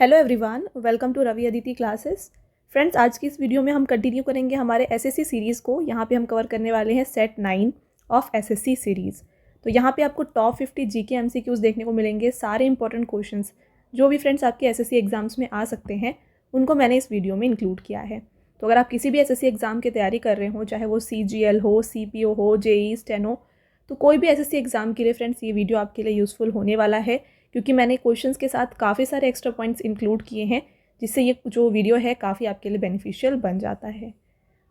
Hello everyone, welcome to Ravi Aditi classes. Friends, आज की इस वीडियो में हम कंटिन्यू करेंगे हमारे एसएससी सीरीज़ को। यहाँ पे हम कवर करने वाले हैं सेट 9 ऑफ एसएससी सीरीज़। तो यहाँ पे आपको टॉप 50 जीके एमसीक्यूज़ देखने को मिलेंगे। सारे इंपॉर्टेंट क्वेश्चंस जो भी फ्रेंड्स आपके एसएससी एग्जाम्स में आ सकते हैं उनको मैंने इस वीडियो में इंक्लूड किया है। तो अगर आप किसी भी एसएससी एग्ज़ाम की तैयारी कर रहे हो, चाहे वो CGL हो, CPO हो, जेई, स्टेनो, तो कोई भी एसएससी एग्ज़ाम के लिए फ्रेंड्स ये वीडियो आपके लिए यूज़फुल होने वाला है, क्योंकि मैंने क्वेश्चंस के साथ काफ़ी सारे एक्स्ट्रा पॉइंट्स इंक्लूड किए हैं, जिससे ये जो वीडियो है काफ़ी आपके लिए बेनिफिशियल बन जाता है।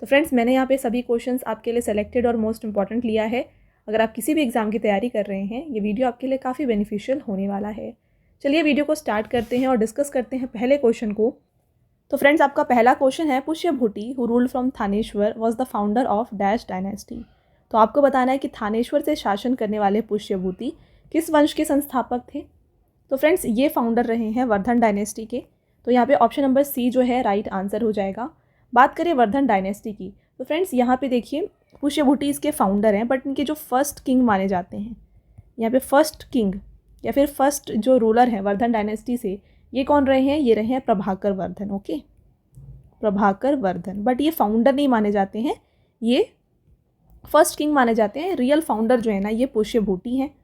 तो फ्रेंड्स, मैंने यहाँ पे सभी क्वेश्चंस आपके लिए सेलेक्टेड और मोस्ट इंपॉर्टेंट लिया है। अगर आप किसी भी एग्ज़ाम की तैयारी कर रहे हैं, ये वीडियो आपके लिए काफ़ी बेनिफिशियल होने वाला है। चलिए वीडियो को स्टार्ट करते हैं और डिस्कस करते हैं पहले क्वेश्चन को। तो फ्रेंड्स, आपका पहला क्वेश्चन है, Pushyabhuti who ruled from Thaneshwar was the founder of dash dynasty. तो आपको बताना है कि थानेश्वर से शासन करने वाले पुष्यभूति किस वंश के संस्थापक थे। तो फ्रेंड्स, ये फाउंडर रहे हैं वर्धन डायनेस्टी के। तो यहाँ पे ऑप्शन नंबर सी जो है राइट आंसर हो जाएगा। बात करें वर्धन डायनेस्टी की, तो फ्रेंड्स यहाँ पे देखिए पुष्यभूति इसके फाउंडर हैं, बट इनके जो फर्स्ट किंग माने जाते हैं, यहाँ पे फर्स्ट किंग या फिर फर्स्ट जो रूलर हैं वर्धन डायनेस्टी से, ये कौन रहे हैं? ये रहे हैं प्रभाकर वर्धन। ओके, प्रभाकर वर्धन, बट ये फाउंडर नहीं माने जाते हैं, ये फर्स्ट किंग माने जाते हैं। रियल फाउंडर जो है ना, ये पुष्यभूति हैं।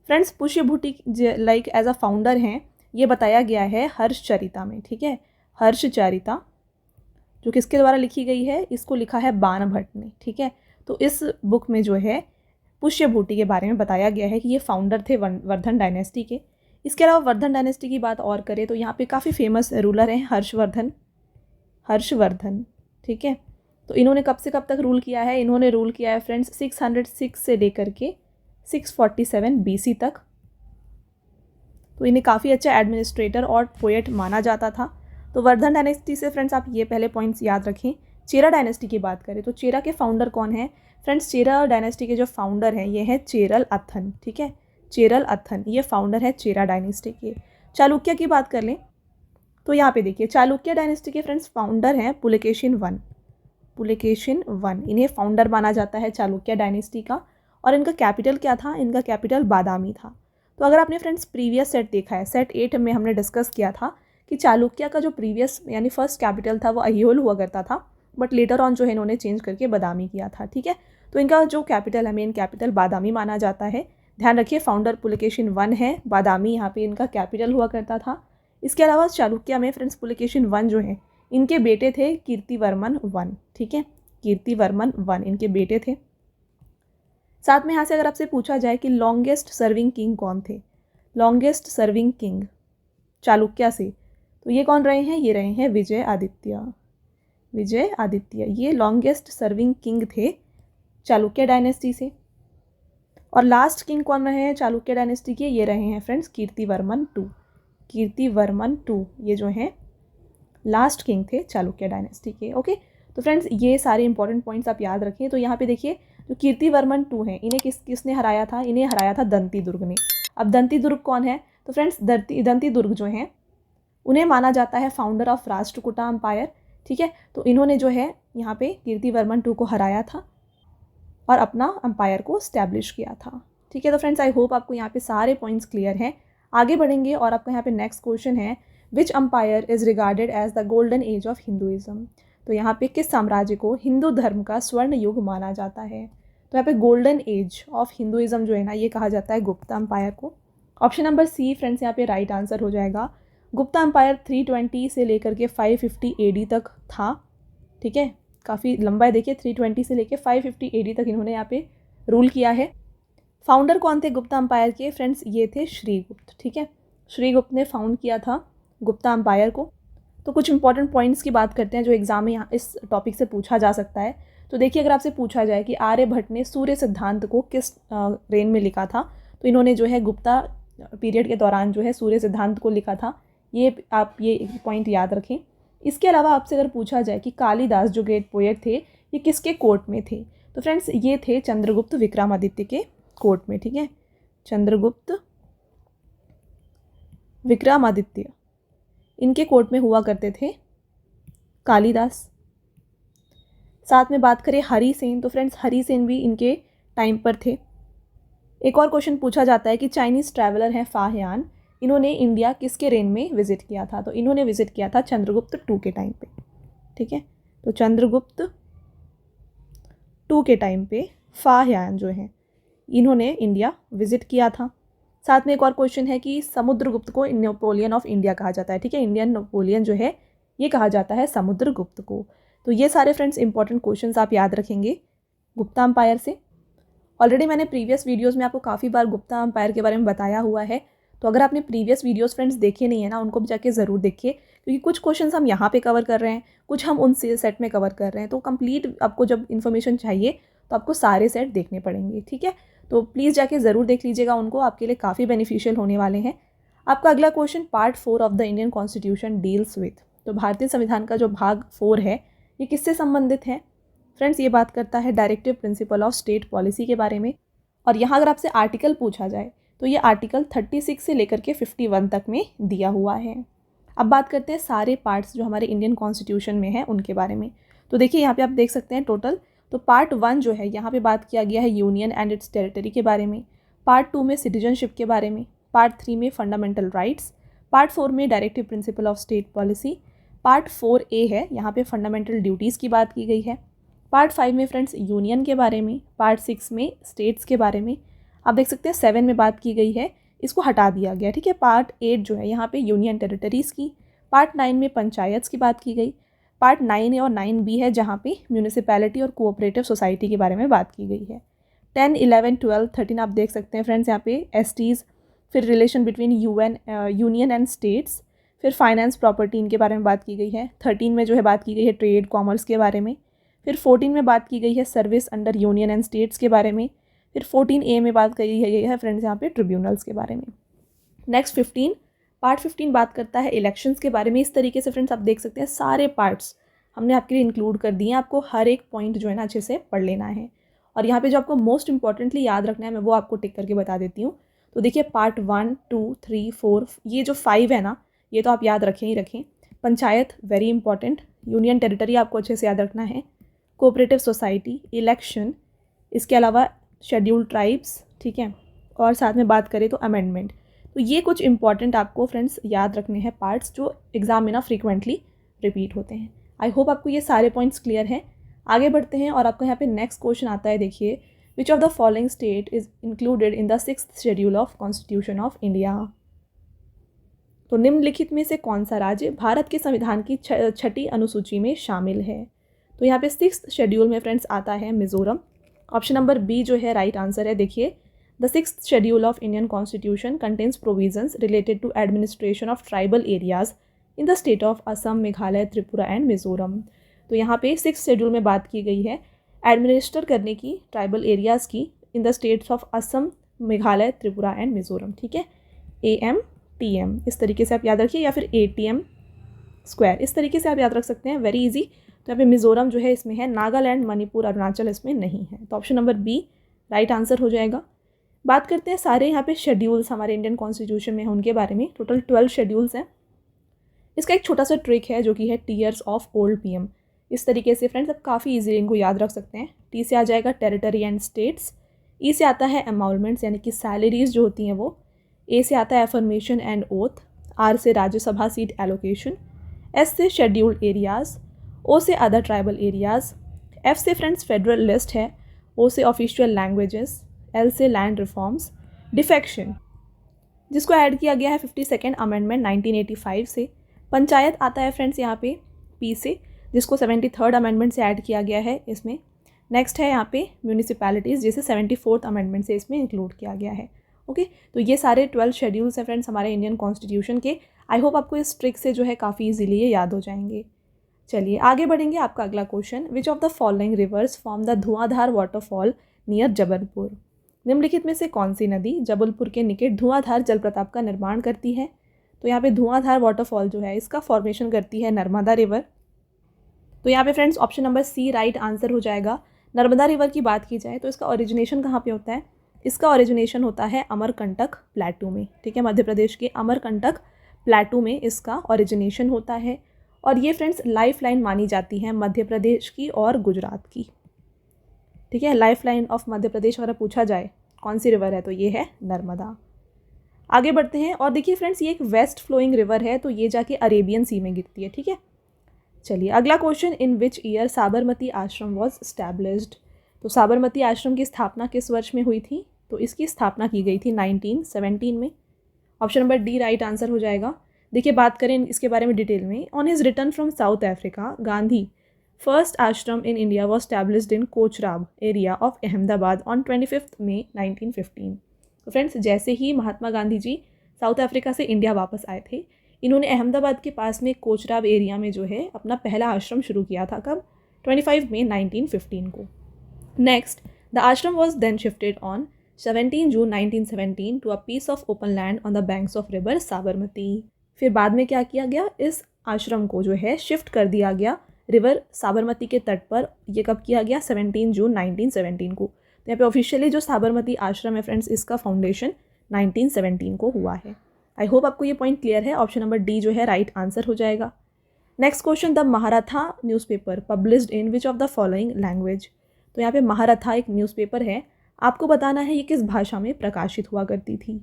Friends, Pushyabhuti like as a founder हैं, ये बताया गया है हर्षचरिता में। ठीक है, हर्षचरिता जो किसके द्वारा लिखी गई है? इसको लिखा है बाणभट्ट ने। ठीक है, तो इस बुक में जो है पुष्यभूति के बारे में बताया गया है कि ये फाउंडर थे वर्धन डायनेस्टी के। इसके अलावा वर्धन डायनेस्टी की बात और करें तो यहाँ पे काफ़ी फेमस रूलर हैं हर्षवर्धन। ठीक है, तो इन्होंने कब से कब तक रूल किया है? इन्होंने रूल किया है फ्रेंड्स 606 से लेकर के 647 BC तक। तो इन्हें काफ़ी अच्छा एडमिनिस्ट्रेटर और पोएट माना जाता था। तो वर्धन डायनेस्टी से फ्रेंड्स आप ये पहले पॉइंट्स याद रखें। चेरा डायनेस्टी की बात करें तो चेरा के फाउंडर कौन है? फ्रेंड्स, चेरा डायनेस्टी के जो फाउंडर हैं ये हैं चेरल अथन। ठीक है, चेरल अथन ये फाउंडर है चेरा डायनेस्टी के। चालुक्य की बात कर लें तो यहाँ पे देखिए चालुक्य डायनेस्टी के फ्रेंड्स फाउंडर हैं पुलकेशिन वन, इन्हें फाउंडर माना जाता है चालुक्य डायनेस्टी का। और इनका कैपिटल क्या था? इनका कैपिटल बादामी था। तो अगर आपने फ्रेंड्स प्रीवियस सेट देखा है, सेट 8 में हमने डिस्कस किया था कि चालुक्य का जो प्रीवियस यानी फर्स्ट कैपिटल था वो अहियोल हुआ करता था, बट लेटर ऑन जो है इन्होंने चेंज करके बादामी किया था। ठीक है, तो इनका जो कैपिटल है, मेन कैपिटल बादामी माना जाता है। ध्यान रखिए, फाउंडर पुलकेशिन वन है, बादामी यहाँ पे इनका कैपिटल हुआ करता था। इसके अलावा चालुक्य में फ्रेंड्स पुलकेशिन वन जो है, इनके बेटे थे कीर्तिवर्मन वन। ठीक है, कीर्तिवर्मन वन इनके बेटे थे। साथ में यहाँ से अगर आपसे पूछा जाए कि लॉन्गेस्ट सर्विंग किंग कौन थे, लॉन्गेस्ट सर्विंग किंग चालुक्य से, तो ये कौन रहे हैं? ये रहे हैं विजय आदित्य। ये लॉन्गेस्ट सर्विंग किंग थे चालुक्य डायनेस्टी से। और लास्ट किंग कौन रहे हैं चालुक्य डायनेस्टी के? ये रहे हैं फ्रेंड्स कीर्तिवर्मन टू, ये जो हैं लास्ट किंग थे चालुक्य डायनेस्टी के। ओके, तो फ्रेंड्स ये सारे इंपॉर्टेंट पॉइंट्स आप याद रखें। तो यहाँ पे देखिए जो कीर्तिवर्मन टू हैं, इन्हें किसने हराया था? इन्हें हराया था दंती दुर्ग ने। अब दंती दुर्ग कौन है? तो फ्रेंड्स दंती दुर्ग जो हैं उन्हें माना जाता है फाउंडर ऑफ राष्ट्रकूटा अम्पायर। ठीक है, तो इन्होंने जो है यहाँ पे कीर्तिवर्मन टू को हराया था और अपना अम्पायर को स्टैब्लिश किया था। ठीक है, तो फ्रेंड्स आई होप आपको यहाँ पे सारे पॉइंट्स क्लियर हैं। आगे बढ़ेंगे और आपका यहाँ पे नेक्स्ट क्वेश्चन है, which empire is regarded as the golden age of Hinduism. तो यहाँ पे किस साम्राज्य को हिंदू धर्म का स्वर्ण युग माना जाता है? तो यहाँ पे गोल्डन एज ऑफ हिंदुइज्म जो है ना, ये कहा जाता है गुप्ता अम्पायर को। ऑप्शन नंबर सी फ्रेंड्स यहाँ पे राइट आंसर हो जाएगा। गुप्ता अम्पायर 320 से लेकर के 550 AD तक था। ठीक है, काफ़ी लंबा है, देखिए 320 से लेकर 550 AD तक इन्होंने यहाँ पे रूल किया है। फाउंडर कौन थे गुप्ता अम्पायर के? फ्रेंड्स ये थे श्रीगुप्त। ठीक है, श्रीगुप्त ने फाउंड किया था गुप्ता अम्पायर को। तो कुछ इंपॉर्टेंट पॉइंट्स की बात करते हैं जो एग्जाम में यहाँ इस टॉपिक से पूछा जा सकता है। तो देखिए, अगर आपसे पूछा जाए कि आर्यभट्ट ने सूर्य सिद्धांत को किस रेन में लिखा था, तो इन्होंने जो है गुप्ता पीरियड के दौरान जो है सूर्य सिद्धांत को लिखा था। ये आप ये पॉइंट याद रखें। इसके अलावा आपसे अगर पूछा जाए कि कालिदास जो ग्रेट पोएट थे, ये किसके कोर्ट में थे? तो फ्रेंड्स ये थे चंद्रगुप्त विक्रमादित्य के कोर्ट में। ठीक है, चंद्रगुप्त विक्रमादित्य इनके कोर्ट में हुआ करते थे कालिदास। साथ में बात करें हरिसेन, तो फ्रेंड्स हरिसेन भी इनके टाइम पर थे। एक और क्वेश्चन पूछा जाता है कि चाइनीज़ ट्रैवलर हैं फाहियान, इन्होंने इंडिया किसके रेन में विज़िट किया था? तो इन्होंने विज़िट किया था चंद्रगुप्त टू के टाइम पे, ठीक है। तो चंद्रगुप्त टू के टाइम पे फाह्यान जो है इन्होंने इंडिया विज़िट किया था। साथ में एक और क्वेश्चन है कि समुद्रगुप्त को नेपोलियन ऑफ इंडिया कहा जाता है, ठीक है। इंडियन नेपोलियन जो है ये कहा जाता है समुद्रगुप्त को। तो ये सारे फ्रेंड्स इंपॉर्टेंट क्वेश्चंस आप याद रखेंगे गुप्ता एम्पायर से। ऑलरेडी मैंने प्रीवियस वीडियोस में आपको काफ़ी बार गुप्ता एम्पायर के बारे में बताया हुआ है, तो अगर आपने प्रीवियस वीडियोस फ्रेंड्स देखे नहीं है ना, उनको भी जाके ज़रूर देखिए, क्योंकि कुछ क्वेश्चंस हम यहाँ पे कवर कर रहे हैं, कुछ हम उन सेट में कवर कर रहे हैं। तो कंप्लीट आपको जब इन्फॉर्मेशन चाहिए तो आपको सारे सेट देखने पड़ेंगे, ठीक है। तो प्लीज़ जाके ज़रूर देख लीजिएगा उनको, आपके लिए काफ़ी बेनिफिशियल होने वाले हैं। आपका अगला question part 4 of the Indian constitution deals with, तो भारतीय संविधान का जो भाग 4 है ये किससे संबंधित है? फ्रेंड्स ये बात करता है directive principle of state policy के बारे में। और यहाँ अगर आपसे आर्टिकल पूछा जाए तो ये आर्टिकल 36 से लेकर के 51 तक में दिया हुआ है। अब बात करते हैं सारे पार्ट्स जो हमारे इंडियन कॉन्स्टिट्यूशन में हैं उनके बारे में। तो देखिए यहाँ पे आप देख सकते हैं टोटल, तो पार्ट 1 जो है यहाँ पे बात किया गया है यूनियन एंड इट्स टेरिटरी के बारे में, पार्ट 2 में सिटीजनशिप के बारे में, पार्ट 3 में फंडामेंटल राइट्स, पार्ट 4 में directive principle of state policy, part 4A है यहाँ पे फंडामेंटल ड्यूटीज़ की बात की गई है, पार्ट 5 में फ्रेंड्स यूनियन के बारे में, पार्ट 6 में स्टेट्स के बारे में। आप देख सकते हैं 7 में बात की गई है, इसको हटा दिया गया, ठीक है। पार्ट 8 जो है यहाँ पे यूनियन टेरिटरीज़ की, पार्ट 9 में पंचायत्स की बात की गई, पार्ट 9A और 9B है जहाँ पे म्यूनिसिपैलिटी और कोऑपरेटिव सोसाइटी के बारे में बात की गई है। 10, 11, 12, 13 आप देख सकते हैं फ्रेंड्स यहाँ पे एसटीज़, फिर relation between union and states, फिर फाइनेंस प्रॉपर्टी इनके बारे में बात की गई है। 13 में जो है बात की गई है ट्रेड कॉमर्स के बारे में, फिर 14 में बात की गई है service under union and states के बारे में, फिर 14A में बात करी है फ्रेंड्स यहाँ पे ट्रिब्यूनल्स के बारे में। नेक्स्ट 15, पार्ट 15 बात करता है इलेक्शंस के बारे में। इस तरीके से फ्रेंड्स आप देख सकते हैं सारे पार्ट्स हमने आपके लिए इंक्लूड कर दिए हैं, आपको हर एक पॉइंट जो है ना अच्छे से पढ़ लेना है। और यहाँ पे जो आपको मोस्ट इंपॉर्टेंटली याद रखना है मैं वो आपको टिक करके बता देती हूँ। तो देखिए पार्ट 1, 2, 3, 4 ये जो 5 है ना ये तो आप याद रखें ही रखें। Panchayat very important, union territory आपको अच्छे से याद रखना है, कोऑपरेटिव सोसाइटी, इलेक्शन, इसके अलावा शेड्यूल्ड ट्राइब्स, ठीक है। और साथ में बात करें तो अमेंडमेंट। तो ये कुछ इंपॉर्टेंट आपको फ्रेंड्स याद रखने हैं पार्ट्स जो एग्जाम में ना फ्रीक्वेंटली रिपीट होते हैं। आई होप आपको ये सारे पॉइंट्स क्लियर हैं। आगे बढ़ते हैं और आपको यहाँ पे नेक्स्ट क्वेश्चन आता है, देखिए which of the following state is included in the 6th schedule of constitution of India. तो निम्नलिखित में से कौन सा राज्य भारत के संविधान की 6ठी अनुसूची में शामिल है? तो यहाँ पे 6th शेड्यूल में फ्रेंड्स आता है मिजोरम। ऑप्शन नंबर बी जो है राइट आंसर है। देखिए the 6th schedule of Indian constitution contains provisions related to administration of tribal areas in the state of Assam, Meghalaya, Tripura and Mizoram. तो यहाँ पे 6th शेड्यूल में बात की गई है एडमिनिस्टर करने की ट्राइबल एरियाज़ की in the states of Assam, Meghalaya, Tripura and Mizoram, ठीक है। AMTM इस तरीके से आप याद रखिए, या फिर ATM स्क्वायर इस तरीके से आप याद रख सकते हैं, वेरी इजी। तो यहाँ पे मिजोरम जो है इसमें है, नागालैंड, मणिपुर, अरुणाचल इसमें नहीं है। तो option number B right answer हो जाएगा। बात करते हैं सारे यहाँ पे शेड्यूल्स हमारे इंडियन कॉन्स्टिट्यूशन में हैं उनके बारे में। टोटल 12 शेड्यूल्स हैं। इसका एक छोटा सा ट्रिक है जो कि है टीयर्स ऑफ ओल्ड PM। इस तरीके से फ्रेंड्स आप काफ़ी इजीली इनको याद रख सकते हैं। T से आ जाएगा टेरिटरी एंड स्टेट्स, E से आता है एमाउलमेंट्स यानी कि सैलरीज जो होती हैं वो, A से आता है एफर्मेशन एंड ओथ, R से राज्यसभा सीट एलोकेशन, S से शेड्यूल्ड एरियाज़, O से अदर ट्राइबल एरियाज़, F से फ्रेंड्स फेडरल लिस्ट है, O से ऑफिशियल लैंग्वेजेस, L से लैंड रिफॉर्म्स, डिफेक्शन जिसको ऐड किया गया है 52nd अमेंडमेंट 1985 से। पंचायत आता है फ्रेंड्स यहाँ पे P से, जिसको 73rd अमेंडमेंट से ऐड किया गया है इसमें। नेक्स्ट है यहाँ पे म्यूनिसिपैलिटीज़ जिसे 74th अमेंडमेंट से इसमें इंक्लूड किया गया है। ओके, तो ये सारे 12 शेड्यूल्स हैं फ्रेंड्स हमारे इंडियन कॉन्स्टिट्यूशन के। आई होप आपको इस ट्रिक से जो है काफ़ी इजीली ये याद हो जाएंगे। चलिए आगे बढ़ेंगे। आपका अगला question, which of the following reverse form the Dhuandhar waterfall near Jabalpur. निम्नलिखित में से कौन सी नदी जबलपुर के निकट धुआंधार जलप्रपात का निर्माण करती है? तो यहाँ पे धुआंधार वाटरफॉल जो है इसका फॉर्मेशन करती है नर्मदा रिवर। तो यहाँ पे friends option number C right answer हो जाएगा। नर्मदा रिवर की बात की जाए तो इसका ओरिजिनेशन कहाँ पे होता है? इसका ओरिजिनेशन होता है अमरकंटक प्लेटू में, ठीक है। मध्य प्रदेश के अमरकंटक प्लेटू में इसका ओरिजिनेशन होता है। और ये फ्रेंड्स लाइफ लाइन मानी जाती है मध्य प्रदेश की और गुजरात की, ठीक है। Life line of Madhya Pradesh अगर पूछा जाए कौन सी रिवर है तो ये है नर्मदा। आगे बढ़ते हैं और देखिए फ्रेंड्स ये एक वेस्ट फ्लोइंग रिवर है, तो ये जाके अरेबियन सी में गिरती है, ठीक है। चलिए अगला question, in which year Sabarmati आश्रम वॉज स्टैब्लिश्ड। तो साबरमती आश्रम की स्थापना किस वर्ष में हुई थी? तो इसकी स्थापना की गई थी 1917 में। Option number D right answer हो जाएगा। देखिए बात करें इसके बारे में डिटेल में, on his return from South Africa Gandhi first ashram in India was established in Kochrab area of Ahmedabad on 25 मई 1915। तो फ्रेंड्स जैसे ही महात्मा गांधी जी साउथ अफ्रीका से इंडिया वापस आए थे, इन्होंने अहमदाबाद के पास में कोचराब एरिया में जो है अपना पहला आश्रम शुरू किया था। कब? 25 मई 1915 को। Next, the ashram was then shifted on 17 June 1917 to a piece of open land on the banks of river Sabarmati. फिर बाद में क्या किया गया, इस आश्रम को जो है शिफ्ट कर दिया गया रिवर साबरमती के तट पर। ये कब किया गया? 17 जून 1917 को। तो यहाँ पे ऑफिशियली जो साबरमती आश्रम है फ्रेंड्स, इसका फाउंडेशन 1917 को हुआ है। आई होप आपको ये पॉइंट क्लियर है। ऑप्शन नंबर डी जो है राइट आंसर हो जाएगा। Next question, the Mahratta newspaper published in which of the following language. तो यहाँ पे महारथा एक न्यूज़पेपर है, आपको बताना है ये किस भाषा में प्रकाशित हुआ करती थी।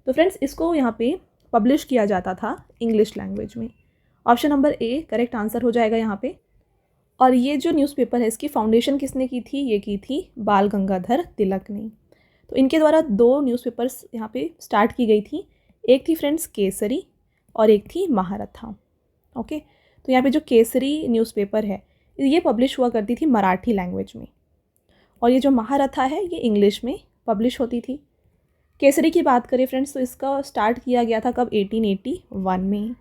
तो फ्रेंड्स इसको यहाँ पे पब्लिश किया जाता था इंग्लिश लैंग्वेज में। Option number A correct answer हो जाएगा यहाँ पे। और ये जो न्यूज़पेपर है इसकी फाउंडेशन किसने की थी? ये की थी बाल गंगाधर तिलक ने। तो इनके द्वारा दो न्यूज़पेपर्स यहाँ पे स्टार्ट की गई थी, एक थी फ्रेंड्स केसरी और एक थी महारथा। ओके, तो यहाँ पे जो केसरी न्यूज़पेपर है ये पब्लिश हुआ करती थी मराठी लैंग्वेज में, और ये जो महारथा है ये इंग्लिश में पब्लिश होती थी। केसरी की बात करें फ्रेंड्स तो इसका स्टार्ट किया गया था कब? 1881 में।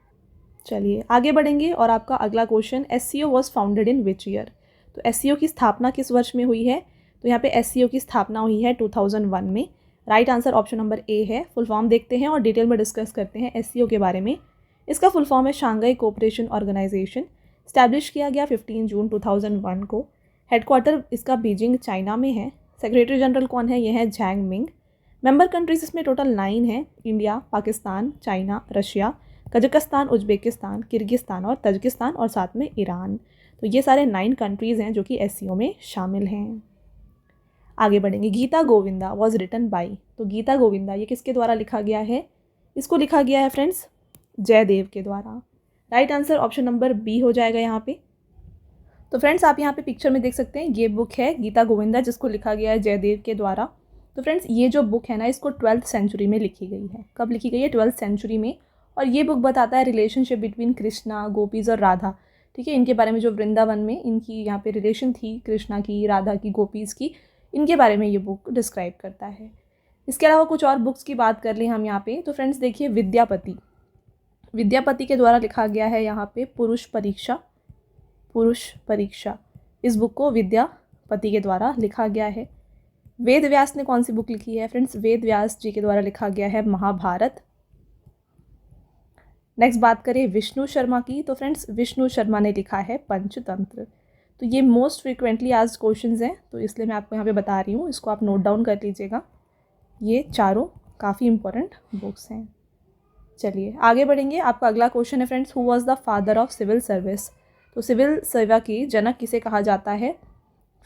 चलिए आगे बढ़ेंगे और आपका अगला question, SCO was founded in which year. तो SCO की स्थापना किस वर्ष में हुई है? तो यहाँ पे SCO की स्थापना हुई है 2001 में। Right answer option number A है। फुल फॉर्म देखते हैं और डिटेल में डिस्कस करते हैं SCO के बारे में। इसका फुल फॉर्म है शांघाई कोऑपरेशन ऑर्गेनाइजेशन। स्टैब्लिश किया गया 15 जून 2001 को। हेडक्वार्टर इसका बीजिंग चाइना में है। सेक्रेटरी जनरल कौन है? ये है झैंग मिंग। मेंबर कंट्रीज इसमें टोटल 9 हैं, India, Pakistan, China, Russia, Kazakhstan, Uzbekistan, Kyrgyzstan और तजिकिस्तान और साथ में ईरान। तो ये सारे 9 कंट्रीज़ हैं जो कि SCO में शामिल हैं। आगे बढ़ेंगे, Gita Govinda was written by. तो गीता गोविंदा ये किसके द्वारा लिखा गया है? इसको लिखा गया है फ्रेंड्स जयदेव के द्वारा। Right answer option number B हो जाएगा यहाँ पे। तो फ्रेंड्स आप यहाँ पे पिक्चर में देख सकते हैं ये बुक है गीता गोविंदा जिसको लिखा गया है जयदेव के द्वारा। तो फ्रेंड्स ये जो बुक है ना इसको 12th सेंचुरी में लिखी गई है। कब लिखी गई है? 12th सेंचुरी में। और ये बुक बताता है रिलेशनशिप बिटवीन कृष्णा, गोपीज़ और राधा। ठीक है, इनके बारे में जो वृंदावन में इनकी यहाँ पे रिलेशन थी कृष्णा की, राधा की, गोपीज़ की, इनके बारे में ये बुक डिस्क्राइब करता है। इसके अलावा कुछ और बुक्स की बात कर लें हम यहाँ पे तो फ्रेंड्स देखिए विद्यापति, विद्यापति के द्वारा लिखा गया है यहाँ पे पुरुष परीक्षा। पुरुष परीक्षा इस बुक को विद्यापति के द्वारा लिखा गया है। वेद व्यास ने कौन सी बुक लिखी है फ्रेंड्स? वेद व्यास जी के द्वारा लिखा गया है महाभारत। नेक्स्ट बात करें विष्णु शर्मा की तो फ्रेंड्स विष्णु शर्मा ने लिखा है पंचतंत्र। तो ये मोस्ट फ्रीक्वेंटली आस्क्ड क्वेश्चंस हैं तो इसलिए मैं आपको यहाँ पे बता रही हूँ, इसको आप नोट डाउन कर लीजिएगा। ये चारों काफ़ी इंपॉर्टेंट बुक्स हैं। चलिए आगे बढ़ेंगे। आपका अगला क्वेश्चन है friends, who was the father of civil service. तो सिविल सेवा की जनक किसे कहा जाता है?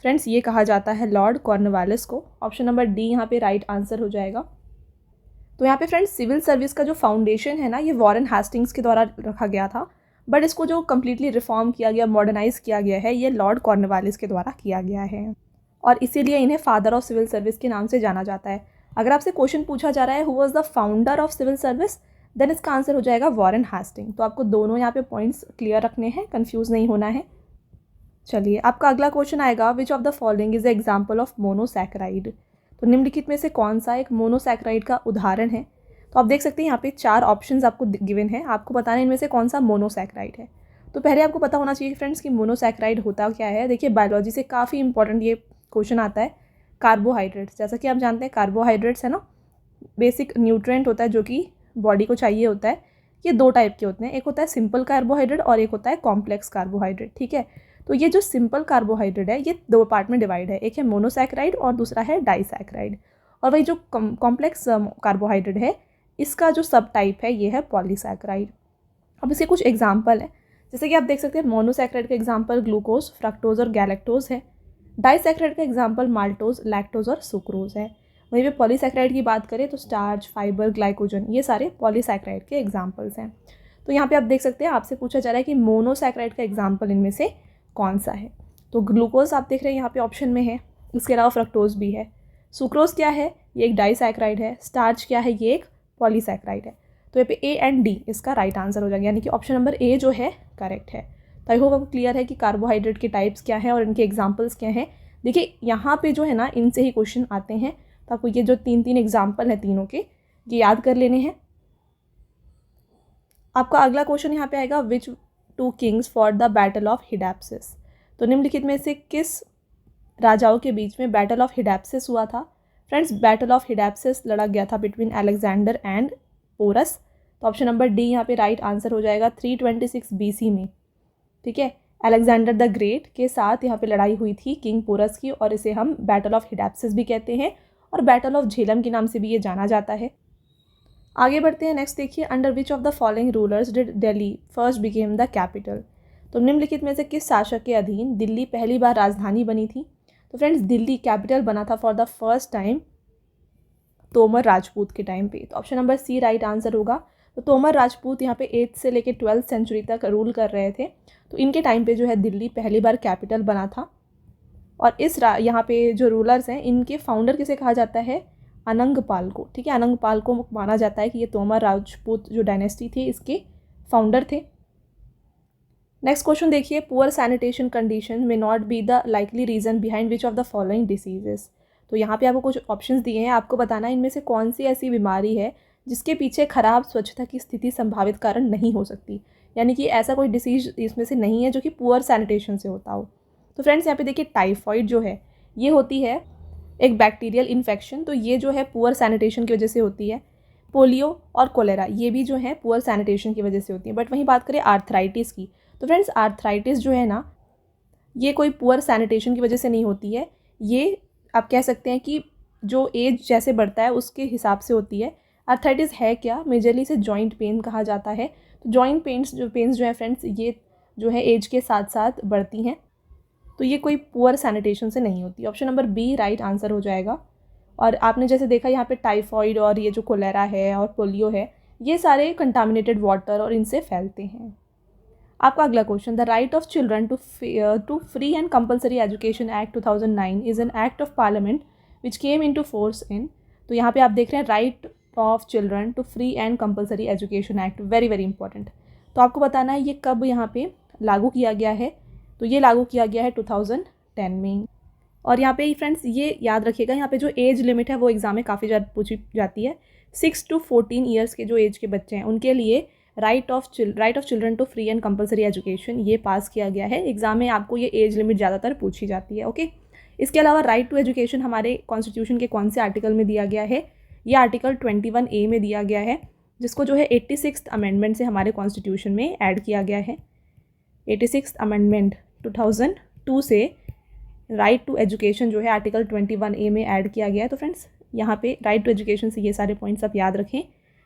फ्रेंड्स ये कहा जाता है लॉर्ड कॉर्नवालिस को। ऑप्शन नंबर डी यहाँ पे राइट आंसर हो जाएगा। तो यहाँ पे फ्रेंड्स सिविल सर्विस का जो फाउंडेशन है ना ये वॉरेन हेस्टिंग्स के द्वारा रखा गया था, बट इसको जो कम्प्लीटली रिफॉर्म किया गया, मॉडर्नाइज किया गया है, ये लॉर्ड कॉर्नवालिस के द्वारा किया गया है और इसीलिए इन्हें फादर ऑफ सिविल सर्विस के नाम से जाना जाता है। अगर आपसे क्वेश्चन पूछा जा रहा है who was the founder of civil service, then इसका आंसर हो जाएगा वॉरेन हेस्टिंग। तो आपको दोनों यहाँ पे पॉइंट्स क्लियर रखने हैं, कंफ्यूज नहीं होना है। चलिए आपका अगला क्वेश्चन आएगा, विच of the following is the example of monosaccharide. तो निम्नलिखित में से कौन सा एक मोनोसैकेराइड का उदाहरण है? तो आप देख सकते हैं यहाँ पे 4 ऑप्शंस आपको गिवन है, आपको बताना है इनमें से कौन सा मोनोसैकेराइड है। तो पहले आपको पता होना चाहिए फ्रेंड्स कि मोनोसैकेराइड होता क्या है। देखिए बायोलॉजी से काफ़ी इंपॉर्टेंट ये क्वेश्चन आता है। कार्बोहाइड्रेट्स, जैसा कि आप जानते हैं कार्बोहाइड्रेट्स है ना बेसिक न्यूट्रिएंट होता है जो कि बॉडी को चाहिए होता है। ये 2 टाइप के होते हैं, एक होता है सिंपल कार्बोहाइड्रेट और एक होता है कॉम्प्लेक्स कार्बोहाइड्रेट। ठीक है, तो ये जो सिंपल कार्बोहाइड्रेट है ये 2 पार्ट में डिवाइड है, एक है मोनोसैकेराइड और दूसरा है डाइसैकेराइड। और वही जो कॉम्प्लेक्स कार्बोहाइड्रेट है इसका जो सब टाइप है ये है पॉलीसैकेराइड। अब इसके कुछ एग्जाम्पल है, जैसे कि आप देख सकते हैं मोनोसैकेराइड का एग्जाम्पल ग्लूकोज, फ्रक्टोज और गैलेक्टोज है। डाइसैकेराइड का एग्जाम्पल माल्टोज, लैक्टोज और सुक्रोज है। वहीं पे पॉलीसैकेराइड की बात करें तो स्टार्च, फाइबर, ग्लाइकोजन, ये सारे पॉलीसैकेराइड के एग्जाम्पल्स हैं। तो यहाँ पे आप देख सकते हैं, आपसे पूछा जा रहा है कि मोनोसैकेराइड का एग्जाम्पल इनमें से कौन सा है। तो ग्लूकोज आप देख रहे हैं यहाँ पे ऑप्शन में है, इसके अलावा फ्रक्टोज भी है। सुक्रोज क्या है, ये एक डाइसैकेराइड है। स्टार्च क्या है, ये एक पॉलीसैकेराइड है। तो यहाँ पे ए एंड डी इसका राइट आंसर हो जाएगा, यानी कि ऑप्शन नंबर ए जो है करेक्ट है। तो आई होप आपको क्लियर है कि कार्बोहाइड्रेट के टाइप्स क्या हैं और इनके एग्जाम्पल्स क्या हैं। देखिए यहाँ पे जो है ना, इनसे ही क्वेश्चन आते हैं, तो आपको ये जो 3 एग्जाम्पल हैं तीनों के, ये याद कर लेने हैं। आपका अगला क्वेश्चन यहाँ पे आएगा, which 2 kings for the battle of Hydaspes. तो निम्नलिखित में से किस राजाओं के बीच में बैटल ऑफ हिडाप्सिस हुआ था। फ्रेंड्स, बैटल ऑफ हिडाप्सिस लड़ा गया था बिटवीन अलेक्जेंडर एंड पोरस। तो ऑप्शन नंबर डी यहाँ पे राइट आंसर हो जाएगा 326 BC में। ठीक है, अलेक्जेंडर द ग्रेट के साथ यहाँ पे लड़ाई हुई थी किंग पोरस की, और इसे हम बैटल ऑफ हिडाप्सिस भी कहते हैं और बैटल ऑफ झेलम के नाम से भी ये जाना जाता है। आगे बढ़ते हैं, नेक्स्ट देखिए, under which of the following rulers did Delhi first became the capital. तो निम्नलिखित में से किस शासक के अधीन दिल्ली पहली बार राजधानी बनी थी। तो फ्रेंड्स, दिल्ली कैपिटल बना था for the first time Tomar Rajput के टाइम पे। तो option number C right answer होगा। तो तोमर राजपूत यहाँ पे 8th से लेकर 12th सेंचुरी तक रूल कर रहे थे। तो इनके टाइम पे जो है दिल्ली पहली बार कैपिटल बना था। और इस यहाँ पे जो रूलर्स हैं, इनके फाउंडर किसे कहा जाता है, अनंगपाल को। ठीक है, अनंगपाल को माना जाता है कि ये तोमर राजपूत जो डायनेस्टी थी इसके फाउंडर थे। नेक्स्ट क्वेश्चन देखिए, poor sanitation condition may not be the likely reason behind which of the following diseases. तो यहाँ पे आपको कुछ ऑप्शंस दिए हैं, आपको बताना है इनमें से कौन सी ऐसी बीमारी है जिसके पीछे खराब स्वच्छता की स्थिति संभावित कारण नहीं हो सकती, यानी कि ऐसा कोई डिसीज इसमें से नहीं है जो कि पुअर सैनिटेशन से होता हो। तो फ्रेंड्स, यहाँ पे देखिए, टाइफॉइड जो है ये होती है एक बैक्टीरियल इन्फेक्शन, तो ये जो है पुअर सैनिटेशन की वजह से होती है। पोलियो और कोलेरा ये भी जो है पुअर सैनिटेशन की वजह से होती है। बट वहीं बात करें आर्थराइटिस की, तो फ्रेंड्स, आर्थराइटिस जो है ना, ये कोई पुअर सैनिटेशन की वजह से नहीं होती है। ये आप कह सकते हैं कि जो एज जैसे बढ़ता है उसके हिसाब से होती है। आर्थराइटिस है क्या, मेजरली से जॉइंट पेन कहा जाता है। तो जॉइंट पेन्स जो है फ्रेंड्स, ये जो है एज के साथ साथ बढ़ती हैं, तो ये कोई पुअर सैनिटेशन से नहीं होती। Option number B right answer हो जाएगा। और आपने जैसे देखा यहाँ पे टाइफॉइड और ये जो कोलेरा है और पोलियो है, ये सारे कंटामिनेटेड वाटर और इनसे फैलते हैं। आपका अगला question, the right of children to free and compulsory education act 2009 is an act of parliament which came into force in. तो यहाँ पे आप देख रहे हैं right of children to free and compulsory education act, very very important. तो आपको बताना है ये कब यहाँ पे लागू किया गया है। तो ये लागू किया गया है 2010 में। और यहाँ पे फ्रेंड्स ये याद रखिएगा, यहाँ पे जो एज लिमिट है वो एग्जाम में काफ़ी ज़्यादा पूछी जाती है। 6 to 14 ईयर्स के जो एज के बच्चे हैं उनके लिए right of children to free and compulsory education ये पास किया गया है। एग्जाम में आपको ये एज लिमिट ज़्यादातर पूछी जाती है। ओके, इसके अलावा राइट टू एजुकेशन हमारे कॉन्स्टिट्यूशन के कौन से आर्टिकल में दिया गया है, ये आर्टिकल 21A में दिया गया है, जिसको जो है 86th अमेंडमेंट से हमारे कॉन्स्टिट्यूशन में ऐड किया गया है। 86th अमेंडमेंट 2002 से राइट टू एजुकेशन जो है आर्टिकल 21A में ऐड किया गया है। तो फ्रेंड्स, यहाँ पे राइट टू एजुकेशन से ये सारे पॉइंट्स आप याद रखें।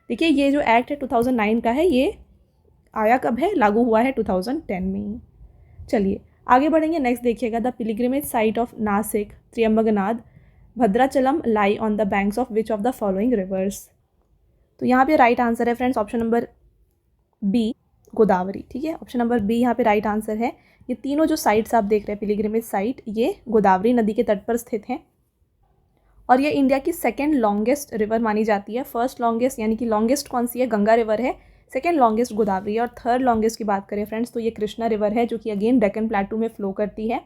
देखिए, ये जो एक्ट है 2009 का है, ये आया कब है, लागू हुआ है 2010 में। चलिए आगे बढ़ेंगे, नेक्स्ट देखिएगा, the pilgrimage site of Nasik, Tryambaknath, Bhadrachalam lie on the banks of which of the following rivers. तो यहाँ पे राइट आंसर है friends option number B, Godavari. ठीक है, ऑप्शन नंबर बी यहाँ पे राइट आंसर है। ये तीनों जो साइट्स आप देख रहे हैं पिलग्रिमेज साइट, ये गोदावरी नदी के तट पर स्थित हैं और ये इंडिया की सेकेंड लॉन्गेस्ट रिवर मानी जाती है। फर्स्ट लॉन्गेस्ट यानी कि लॉन्गेस्ट कौन सी है, गंगा रिवर है। सेकेंड लॉन्गेस्ट गोदावरी है। और थर्ड लॉन्गेस्ट की बात करें फ्रेंड्स तो ये कृष्णा रिवर है, जो कि अगेन डेक्कन प्लेटू में फ्लो करती है।